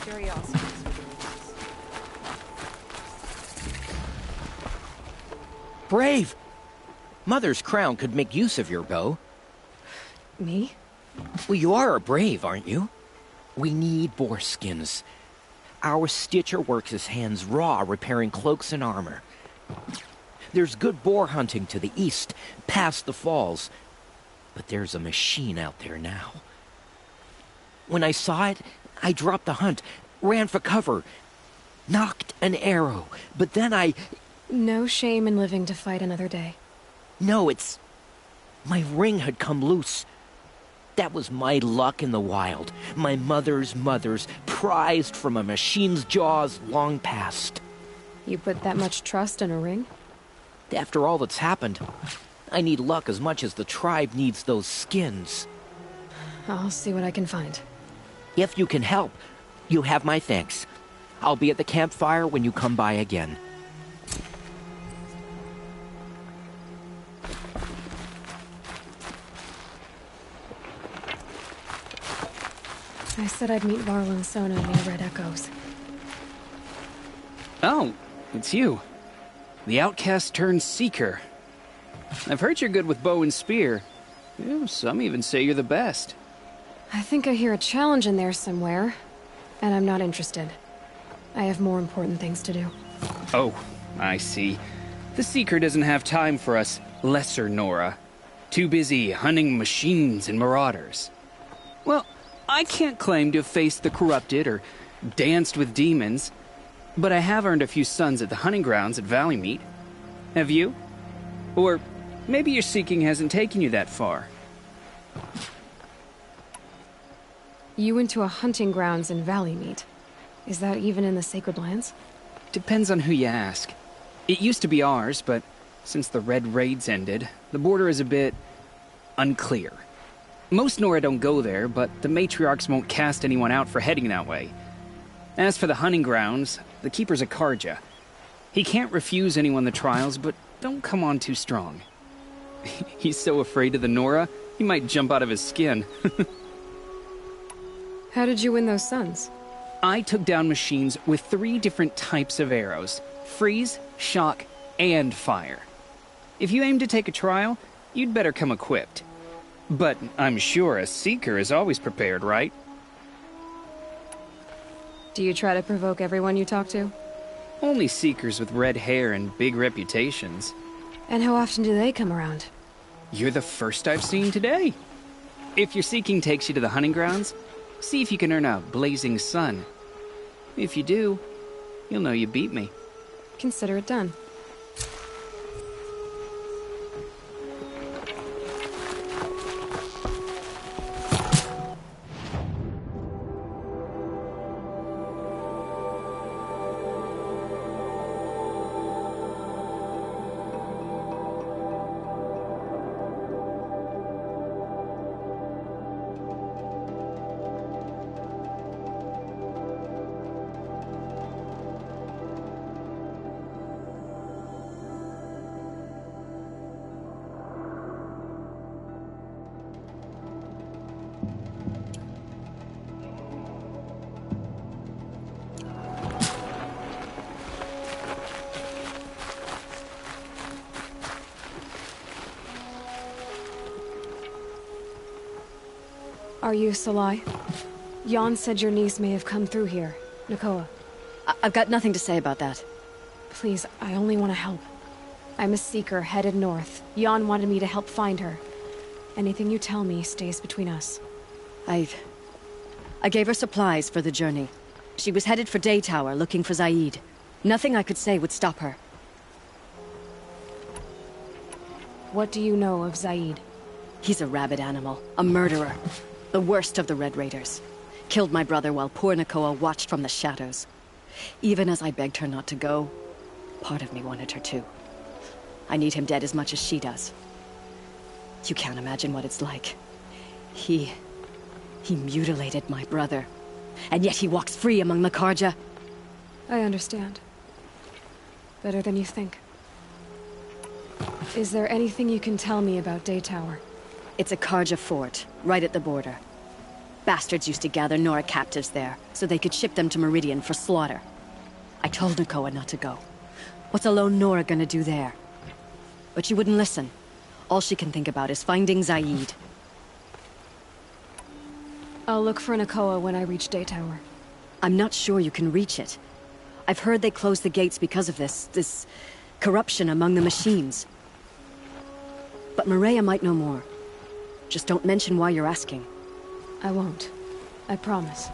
Curiosity. Brave! Mother's crown could make use of your bow. Me? Well, you are a brave, aren't you? We need boar skins. Our Stitcher works his hands raw repairing cloaks and armor. There's good boar hunting to the east, past the falls. But there's a machine out there now. When I saw it, I dropped the hunt, ran for cover, knocked an arrow, but then I... No shame in living to fight another day. No, it's... My ring had come loose. That was my luck in the wild. My mother's prized from a machine's jaws long past. You put that much trust in a ring? After all that's happened, I need luck as much as the tribe needs those skins. I'll see what I can find. If you can help, you have my thanks. I'll be at the campfire when you come by again. I said I'd meet Varl and Sona near Red Echoes. Oh, it's you. The outcast turned seeker. I've heard you're good with bow and spear. Some even say you're the best. I think I hear a challenge in there somewhere, and I'm not interested. I have more important things to do. Oh, I see. The Seeker doesn't have time for us lesser Nora. Too busy hunting machines and marauders. Well, I can't claim to have faced the corrupted or danced with demons, but I have earned a few sons at the hunting grounds at Valleymeet. Have you? Or maybe your seeking hasn't taken you that far. You went to a hunting grounds in Valleymeet. Is that even in the Sacred Lands? Depends on who you ask. It used to be ours, but since the Red Raids ended, the border is a bit unclear. Most Nora don't go there, but the matriarchs won't cast anyone out for heading that way. As for the hunting grounds, the keeper's a Karja. He can't refuse anyone the trials, but don't come on too strong. He's so afraid of the Nora, he might jump out of his skin. How did you win those sons? I took down machines with 3 different types of arrows: freeze, shock, and fire. If you aim to take a trial, you'd better come equipped. But I'm sure a seeker is always prepared, right? Do you try to provoke everyone you talk to? Only seekers with red hair and big reputations. And how often do they come around? You're the first I've seen today. If your seeking takes you to the hunting grounds, see if you can earn a blazing sun. If you do, you'll know you beat me. Consider it done. Are you Salai? Jan said your niece may have come through here. Nakoa. I've got nothing to say about that. Please, I only want to help. I'm a seeker headed north. Jan wanted me to help find her. Anything you tell me stays between us. I gave her supplies for the journey. She was headed for Daytower, looking for Zaid. Nothing I could say would stop her. What do you know of Zaid? He's a rabid animal, a murderer. The worst of the Red Raiders. Killed my brother while poor Nakoa watched from the shadows. Even as I begged her not to go, part of me wanted her to. I need him dead as much as she does. You can't imagine what it's like. He mutilated my brother. And yet he walks free among the Karja. I understand. Better than you think. Is there anything you can tell me about Daytower? It's a Karja fort, right at the border. Bastards used to gather Nora captives there, so they could ship them to Meridian for slaughter. I told Nakoa not to go. What's a lone Nora gonna do there? But she wouldn't listen. All she can think about is finding Zaid. I'll look for Nakoa when I reach Daytower. I'm not sure you can reach it. I've heard they closed the gates because of this corruption among the machines. But Maria might know more. Just don't mention why you're asking. I won't. I promise.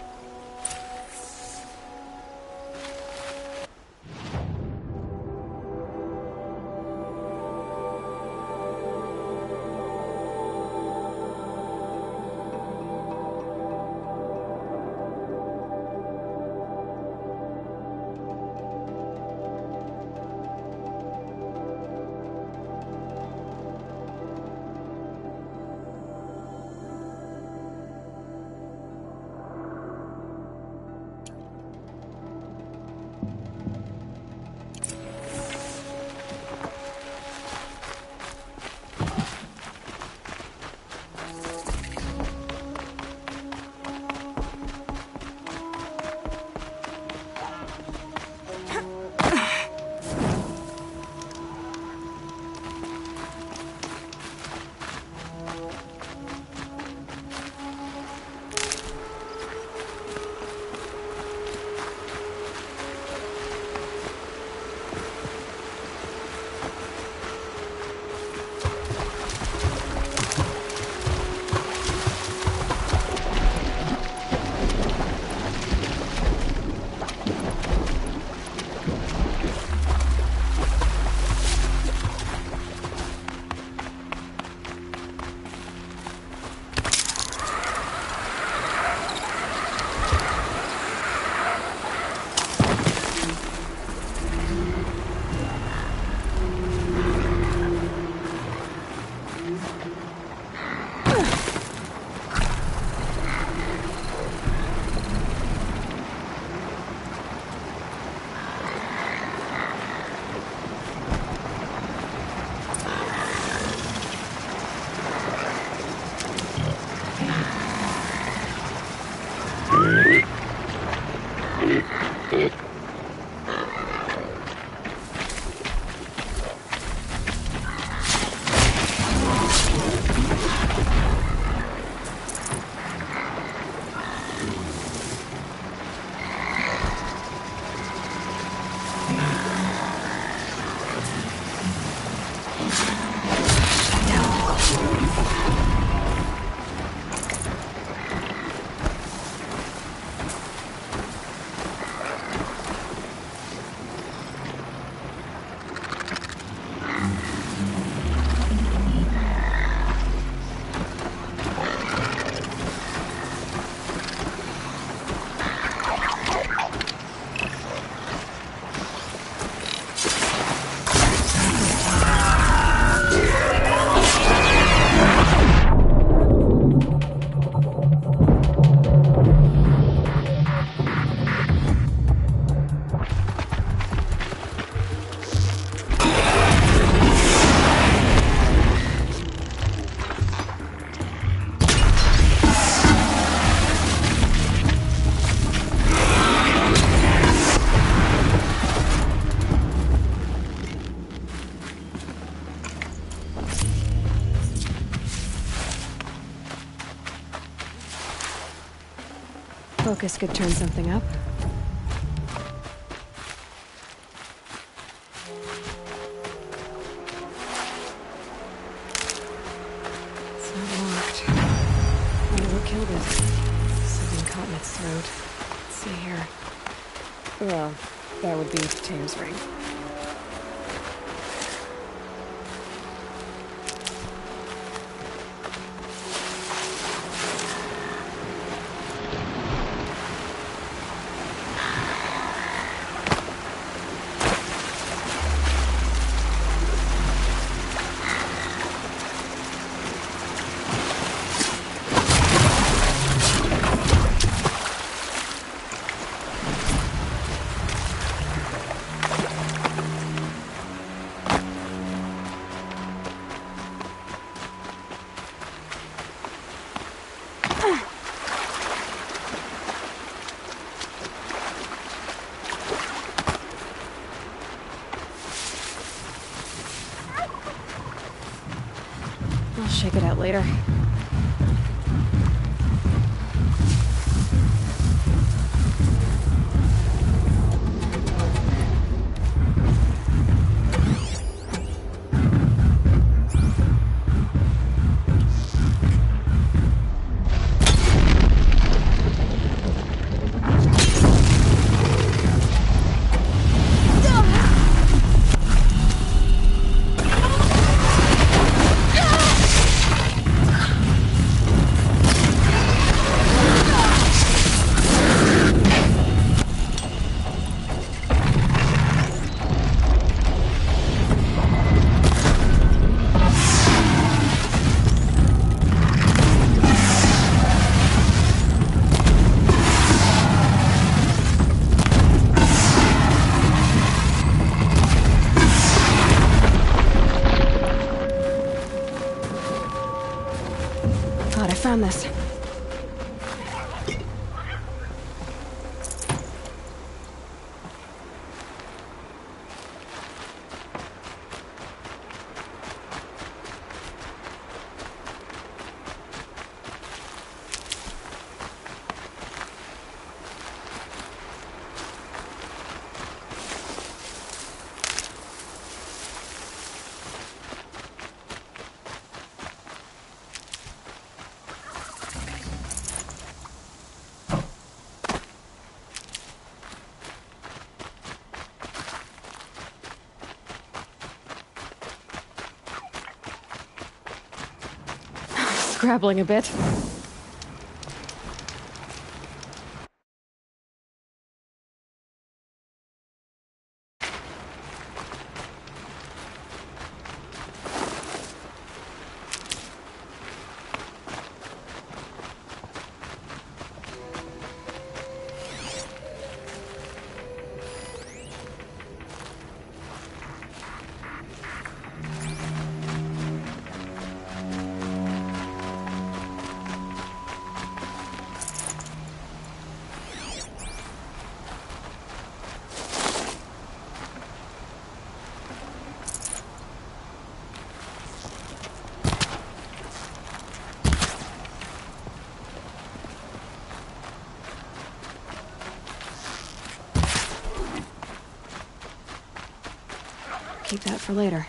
Focus could turn something up. It's not locked. Wonder what killed it. Something caught in its throat. Let's see here. Well, that would be Tame's ring. shake it out later. Found this. Scrabbling a bit. Keep that for later.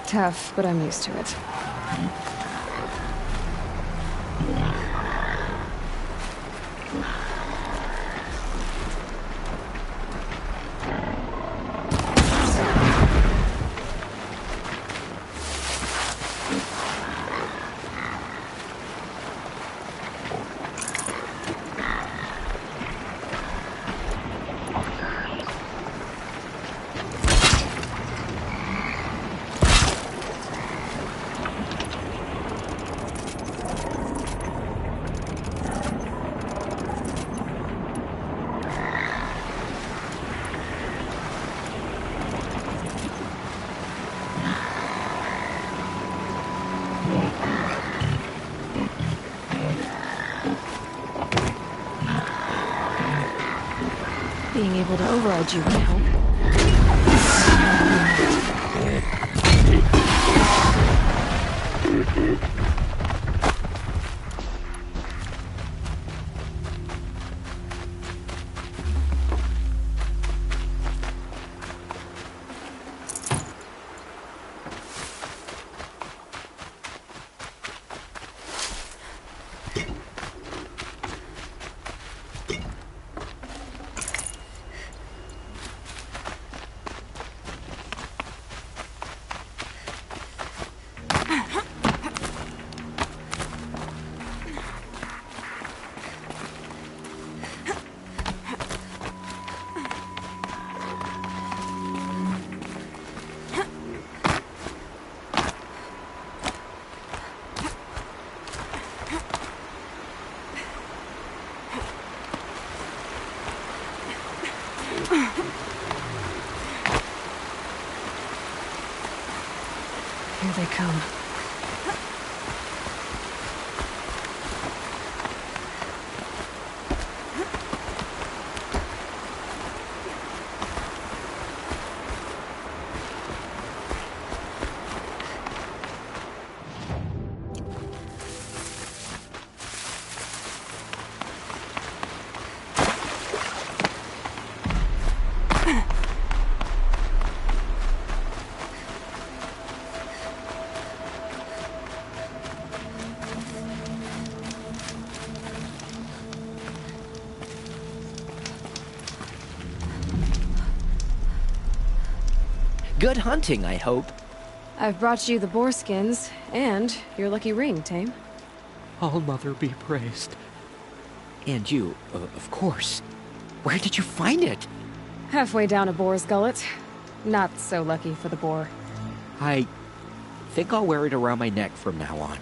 Tough, but I'm used to it. Being able to override you would help. they come. Good hunting, I hope. I've brought you the boar skins, and your lucky ring, Tame. All Mother be praised. And you, of course. Where did you find it? Halfway down a boar's gullet. Not so lucky for the boar. I think I'll wear it around my neck from now on.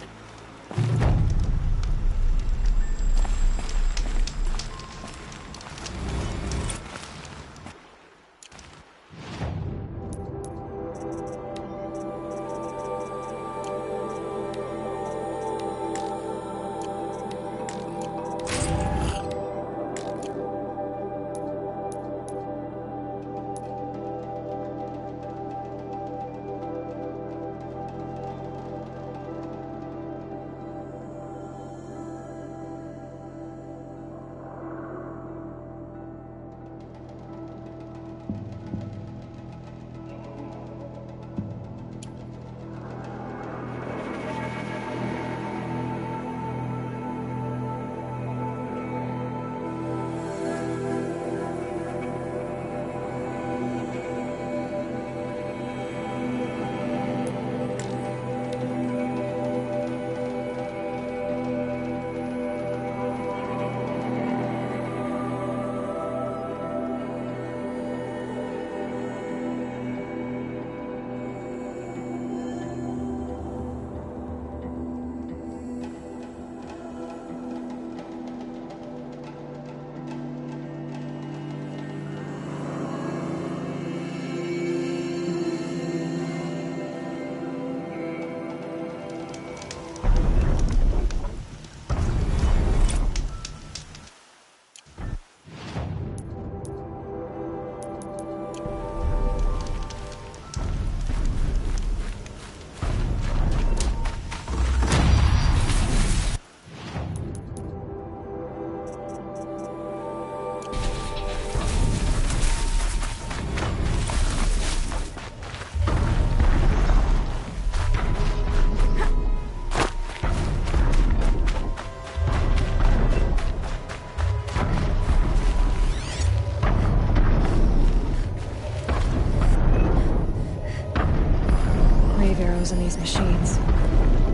In these machines.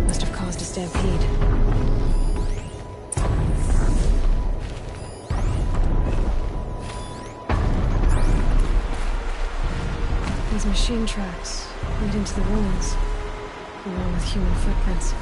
Must have caused a stampede. These machine tracks lead into the ruins, along with human footprints.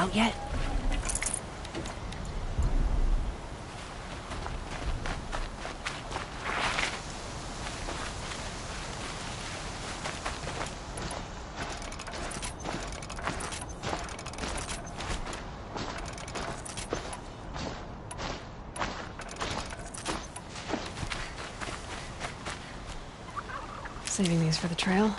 out yet? Saving these for the trail.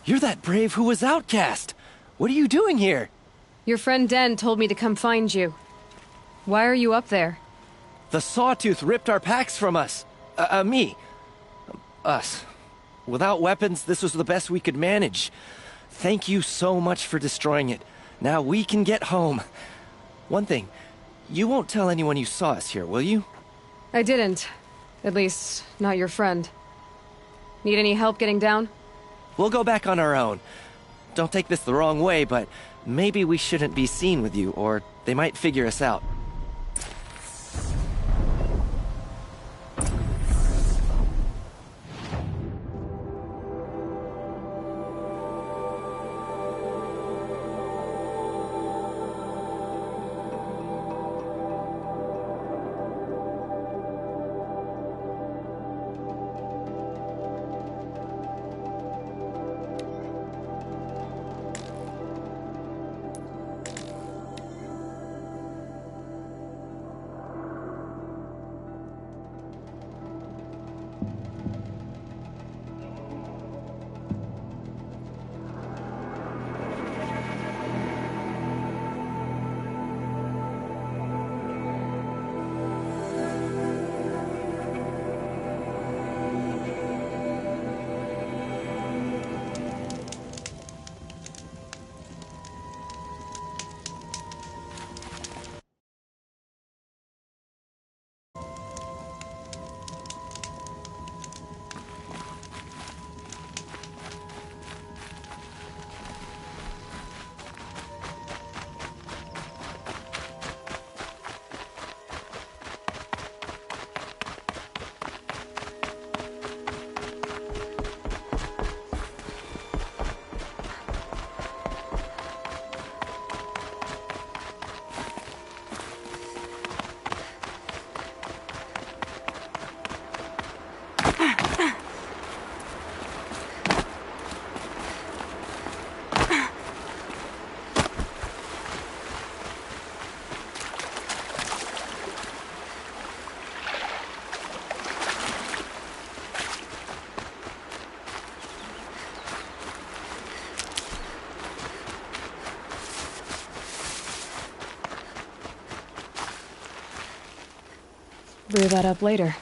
You're that brave who was outcast! What are you doing here? Your friend Den told me to come find you. Why are you up there? The Sawtooth ripped our packs from us. Me. Us. Without weapons, this was the best we could manage. Thank you so much for destroying it. Now we can get home. One thing, you won't tell anyone you saw us here, will you? I didn't. At least, not your friend. Need any help getting down? We'll go back on our own. Don't take this the wrong way, but maybe we shouldn't be seen with you, or they might figure us out. Brew that up later.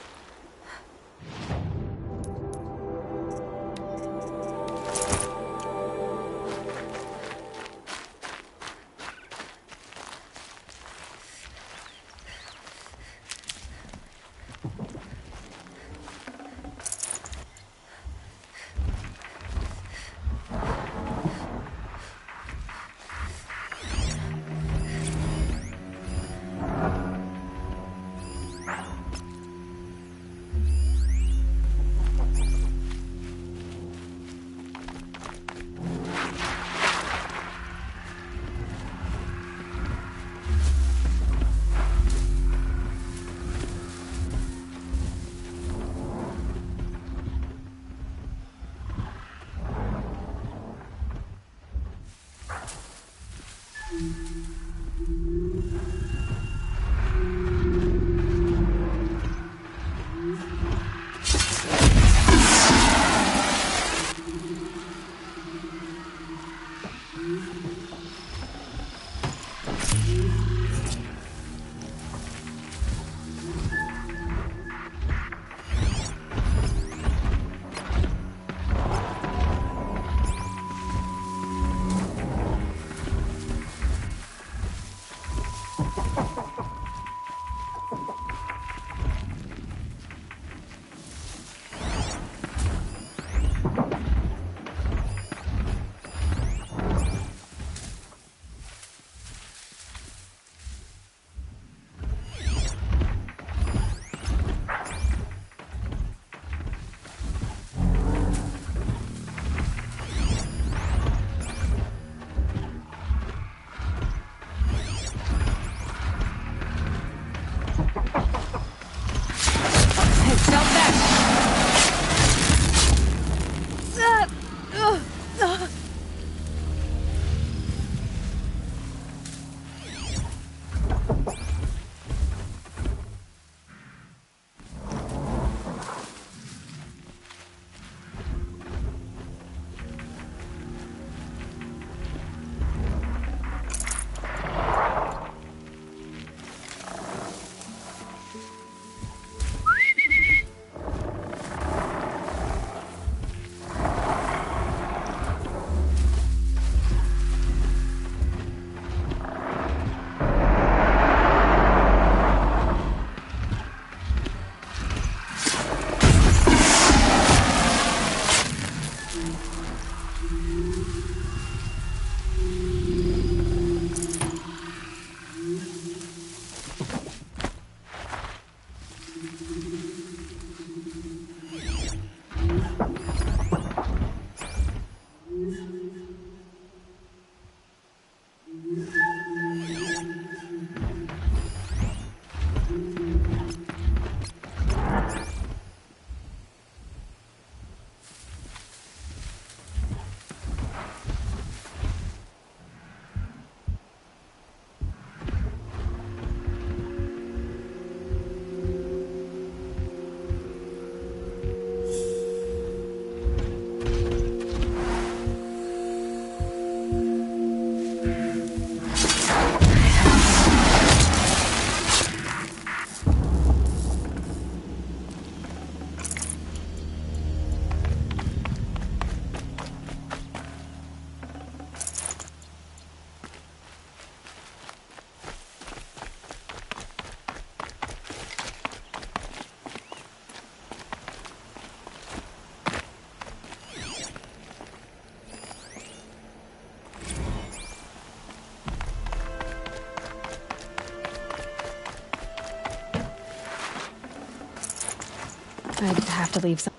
I'd have to leave some.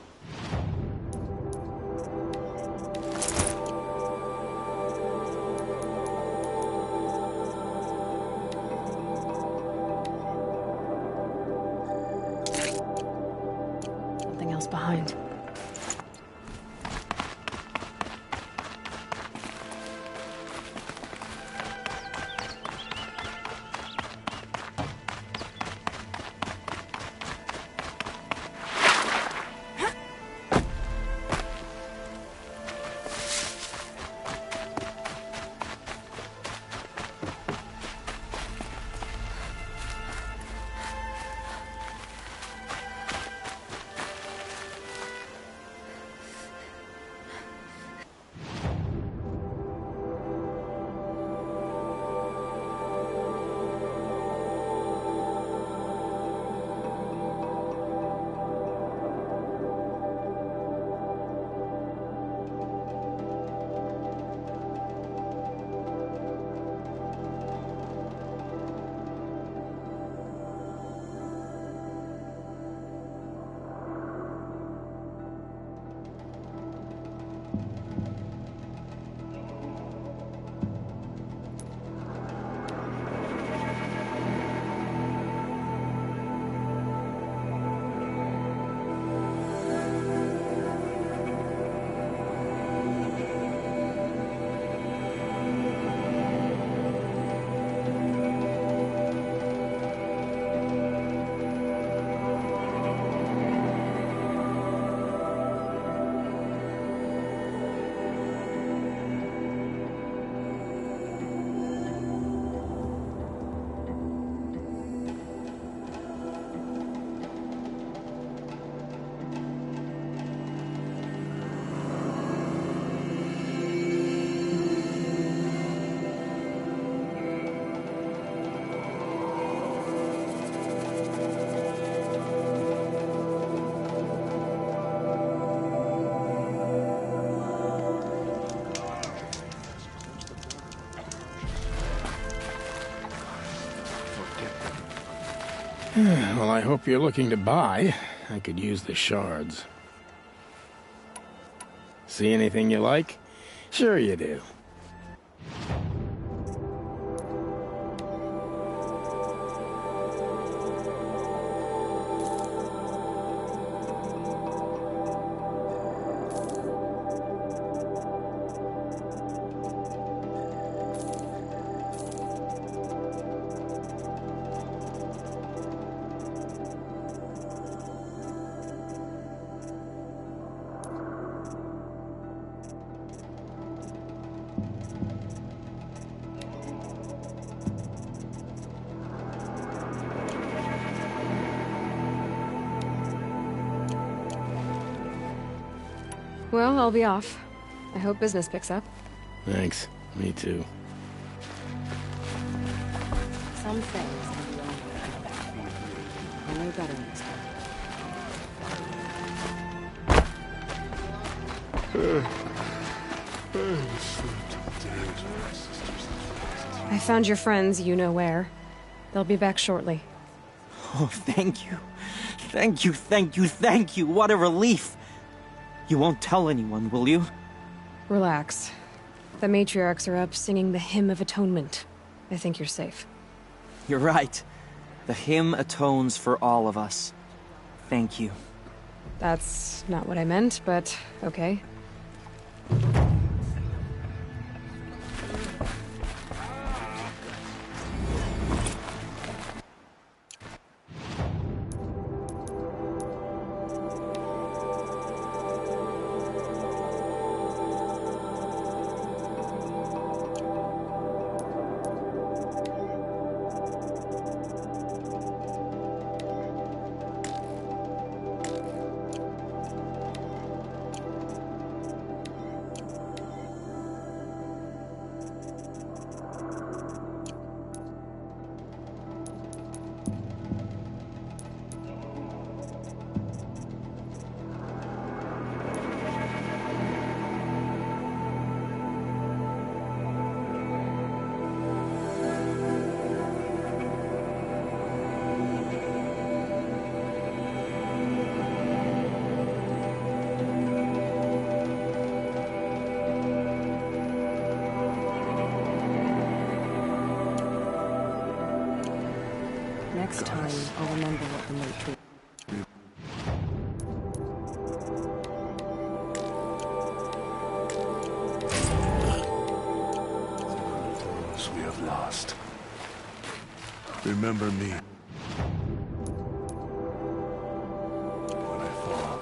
Something else behind. Well, I hope you're looking to buy. I could use the shards. See anything you like? Sure you do. Well, I'll be off. I hope business picks up. Thanks. Me too. Some things can be I know better next I found your friends, you know where. They'll be back shortly. Oh, thank you. Thank you, thank you, thank you. What a relief. You won't tell anyone, will you? Relax. The matriarchs are up singing the Hymn of Atonement. I think you're safe. You're right. The hymn atones for all of us. Thank you. That's not what I meant, but okay. Next time, I'll remember what the matriarch... Those we have lost. Remember me. When I fall.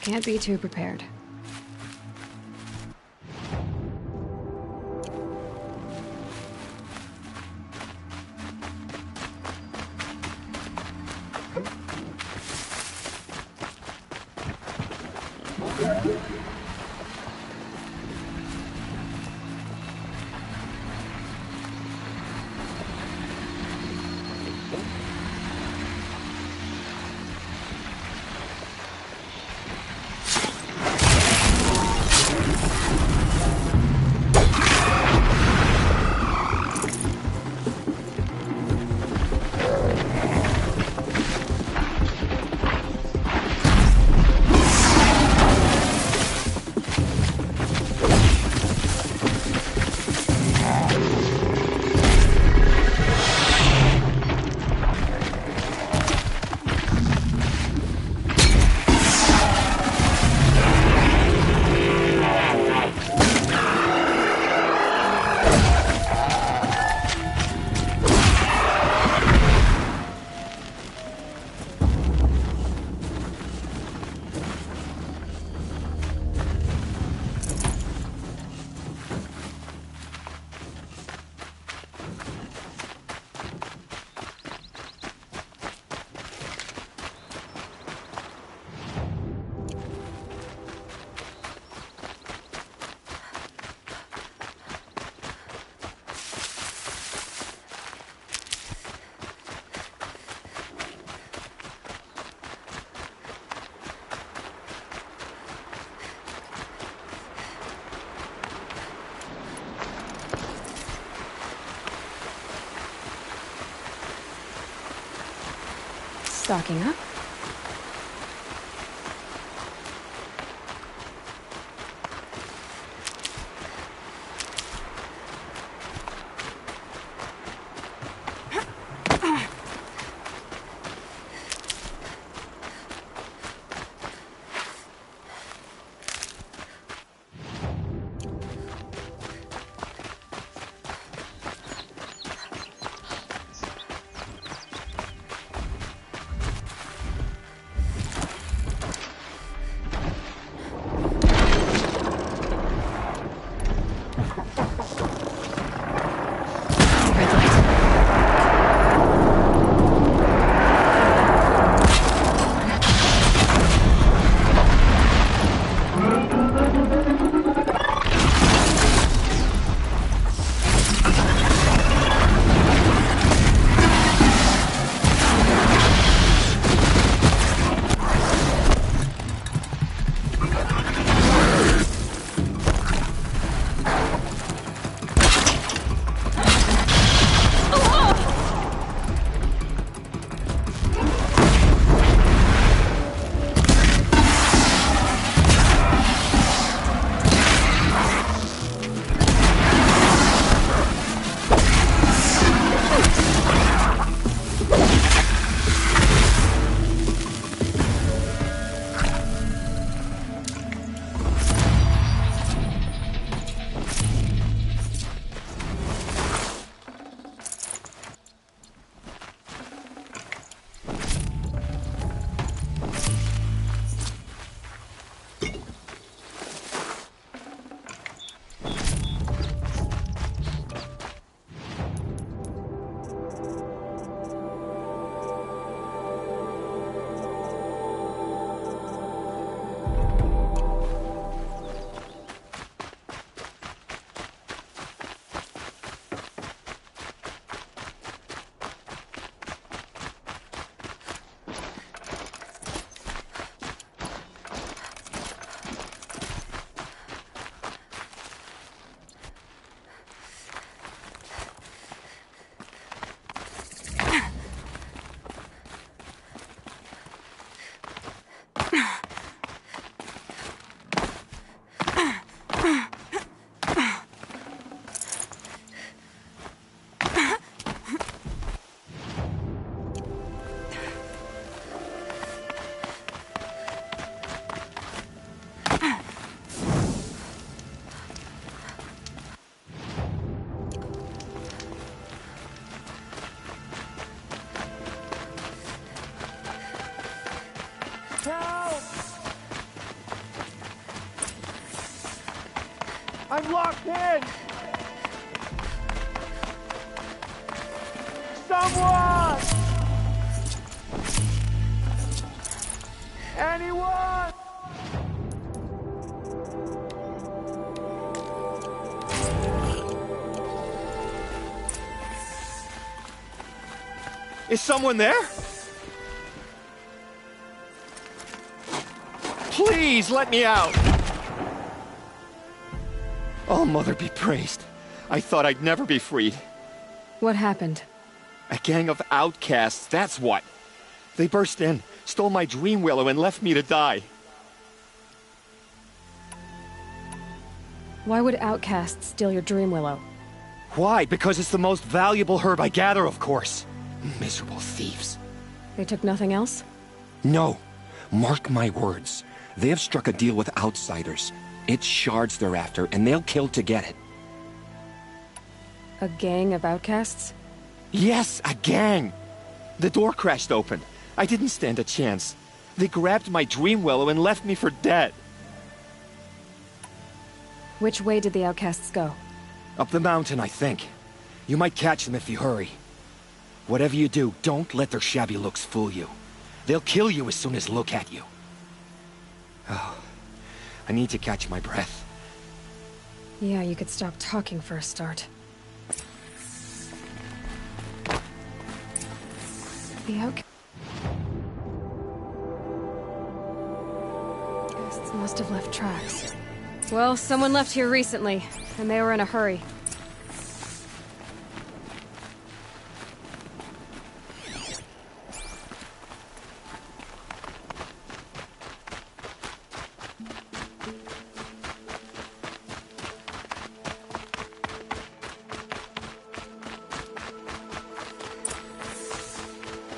Can't be too prepared. Stocking up. Help! I'm locked in! Someone! Anyone! Is someone there? Please let me out! Oh, Mother be praised. I thought I'd never be freed. What happened? A gang of outcasts, that's what. They burst in, stole my dream willow, and left me to die. Why would outcasts steal your dream willow? Why? Because it's the most valuable herb I gather, of course. Miserable thieves. They took nothing else? No. Mark my words. They have struck a deal with outsiders. It's shards they're after, and they'll kill to get it. A gang of outcasts? Yes, a gang! The door crashed open. I didn't stand a chance. They grabbed my dream willow and left me for dead. Which way did the outcasts go? Up the mountain, I think. You might catch them if you hurry. Whatever you do, don't let their shabby looks fool you. They'll kill you as soon as look at you. Oh, I need to catch my breath. Yeah, you could stop talking for a start. The outcasts must have left tracks. Well, someone left here recently, and they were in a hurry.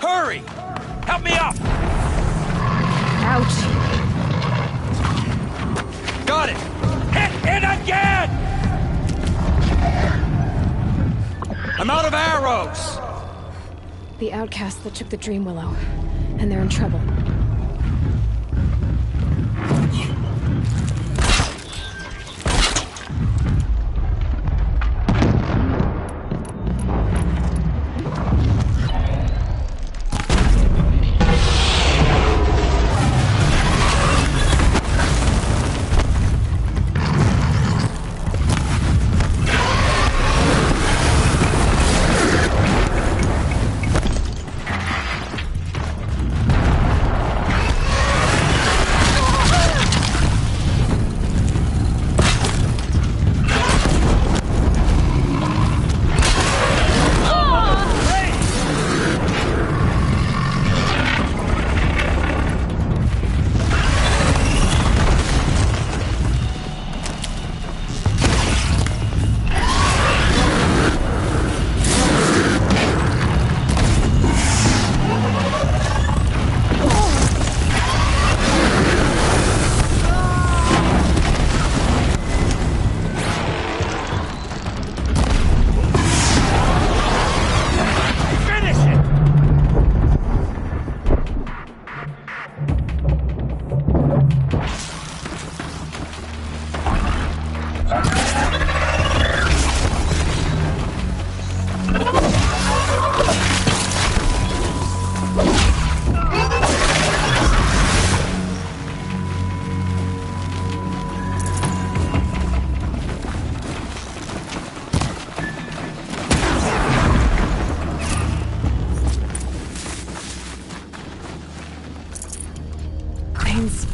Hurry! Help me up! Ouch. Got it! Hit it again! I'm out of arrows! The outcasts that took the Dream Willow. And they're in trouble.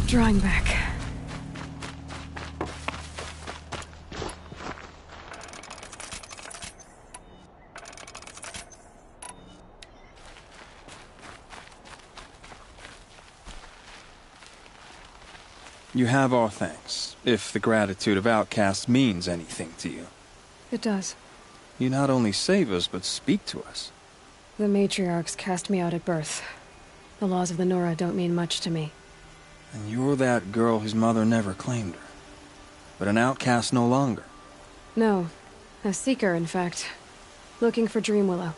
Drawing back. You have our thanks, if the gratitude of outcasts means anything to you. It does. You not only save us, but speak to us. The matriarchs cast me out at birth. The laws of the Nora don't mean much to me. And you're that girl whose mother never claimed her. But an outcast no longer. No. A seeker, in fact. Looking for Dream Willow.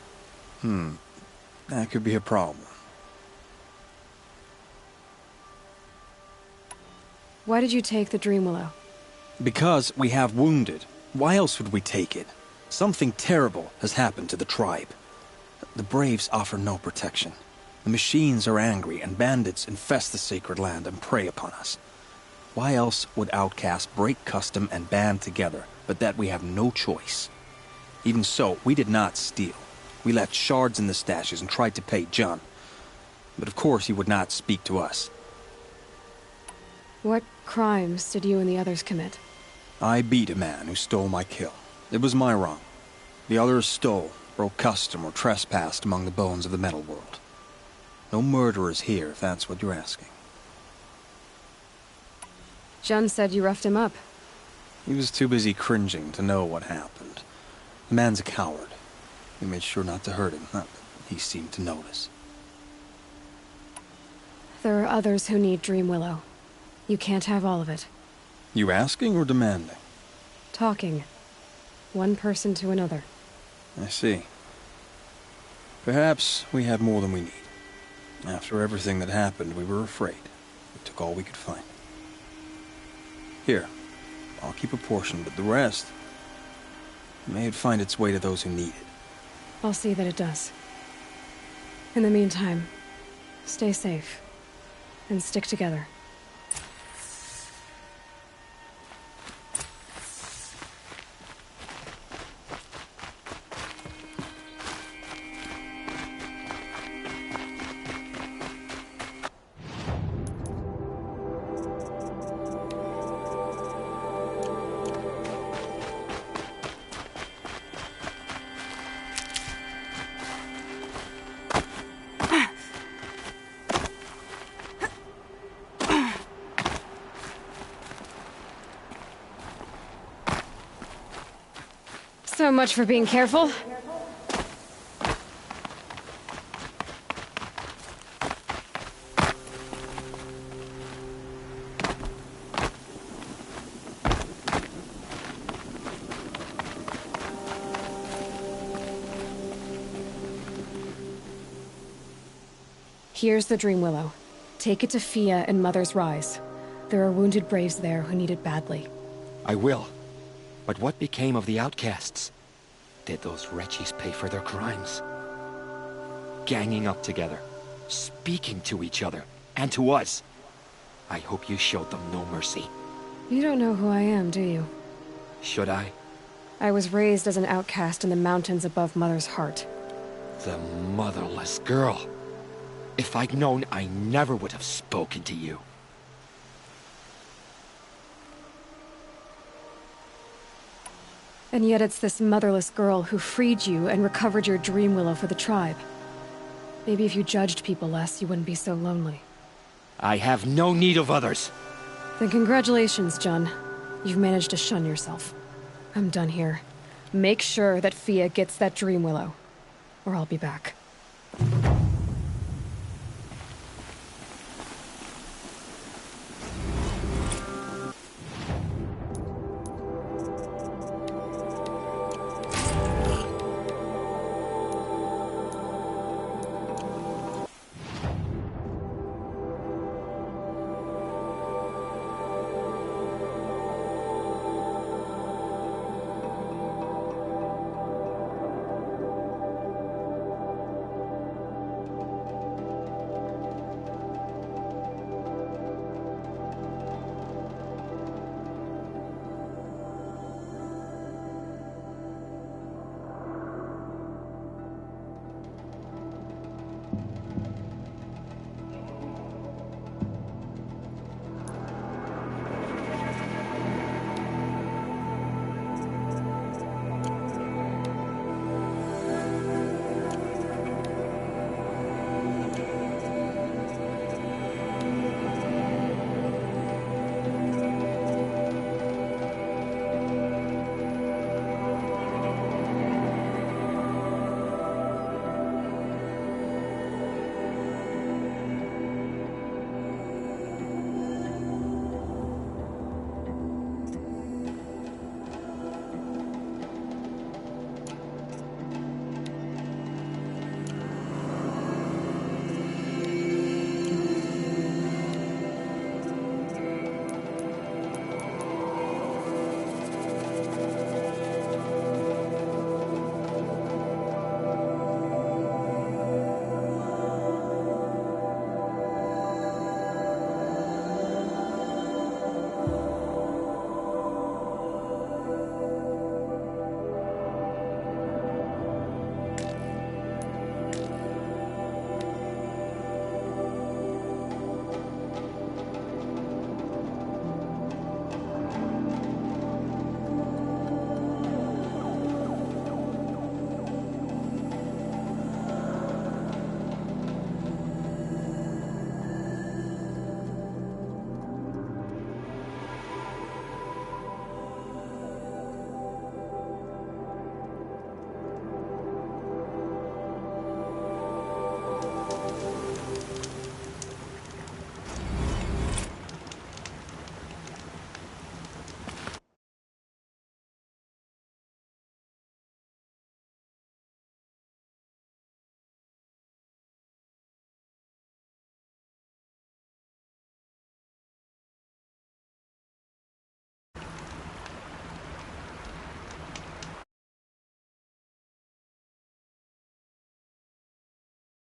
That could be a problem. Why did you take the Dream Willow? Because we have wounded. Why else would we take it? Something terrible has happened to the tribe. The Braves offer no protection. The machines are angry, and bandits infest the sacred land and prey upon us. Why else would outcasts break custom and band together, but that we have no choice? Even so, we did not steal. We left shards in the stashes and tried to pay John. But of course he would not speak to us. What crimes did you and the others commit? I beat a man who stole my kill. It was my wrong. The others stole, broke custom, or trespassed among the bones of the metal world. No murderers here, if that's what you're asking. Jun said you roughed him up. He was too busy cringing to know what happened. The man's a coward. We made sure not to hurt him, not that he seemed to notice. There are others who need Dream Willow. You can't have all of it. You asking or demanding? Talking. One person to another. I see. Perhaps we have more than we need. After everything that happened, we were afraid. We took all we could find. Here, I'll keep a portion, but the rest... may it find its way to those who need it. I'll see that it does. In the meantime, stay safe. And stick together. So much for being careful. Here's the Dream Willow. Take it to Fia and Mother's Rise. There are wounded Braves there who need it badly. I will. But what became of the outcasts? Did those wretches pay for their crimes? Ganging up together, speaking to each other, and to us. I hope you showed them no mercy. You don't know who I am, do you? Should I? I was raised as an outcast in the mountains above Mother's Heart. The motherless girl. If I'd known, I never would have spoken to you. And yet it's this motherless girl who freed you and recovered your Dream Willow for the tribe. Maybe if you judged people less, you wouldn't be so lonely. I have no need of others. Then congratulations, Jun. You've managed to shun yourself. I'm done here. Make sure that Fia gets that Dream Willow, or I'll be back.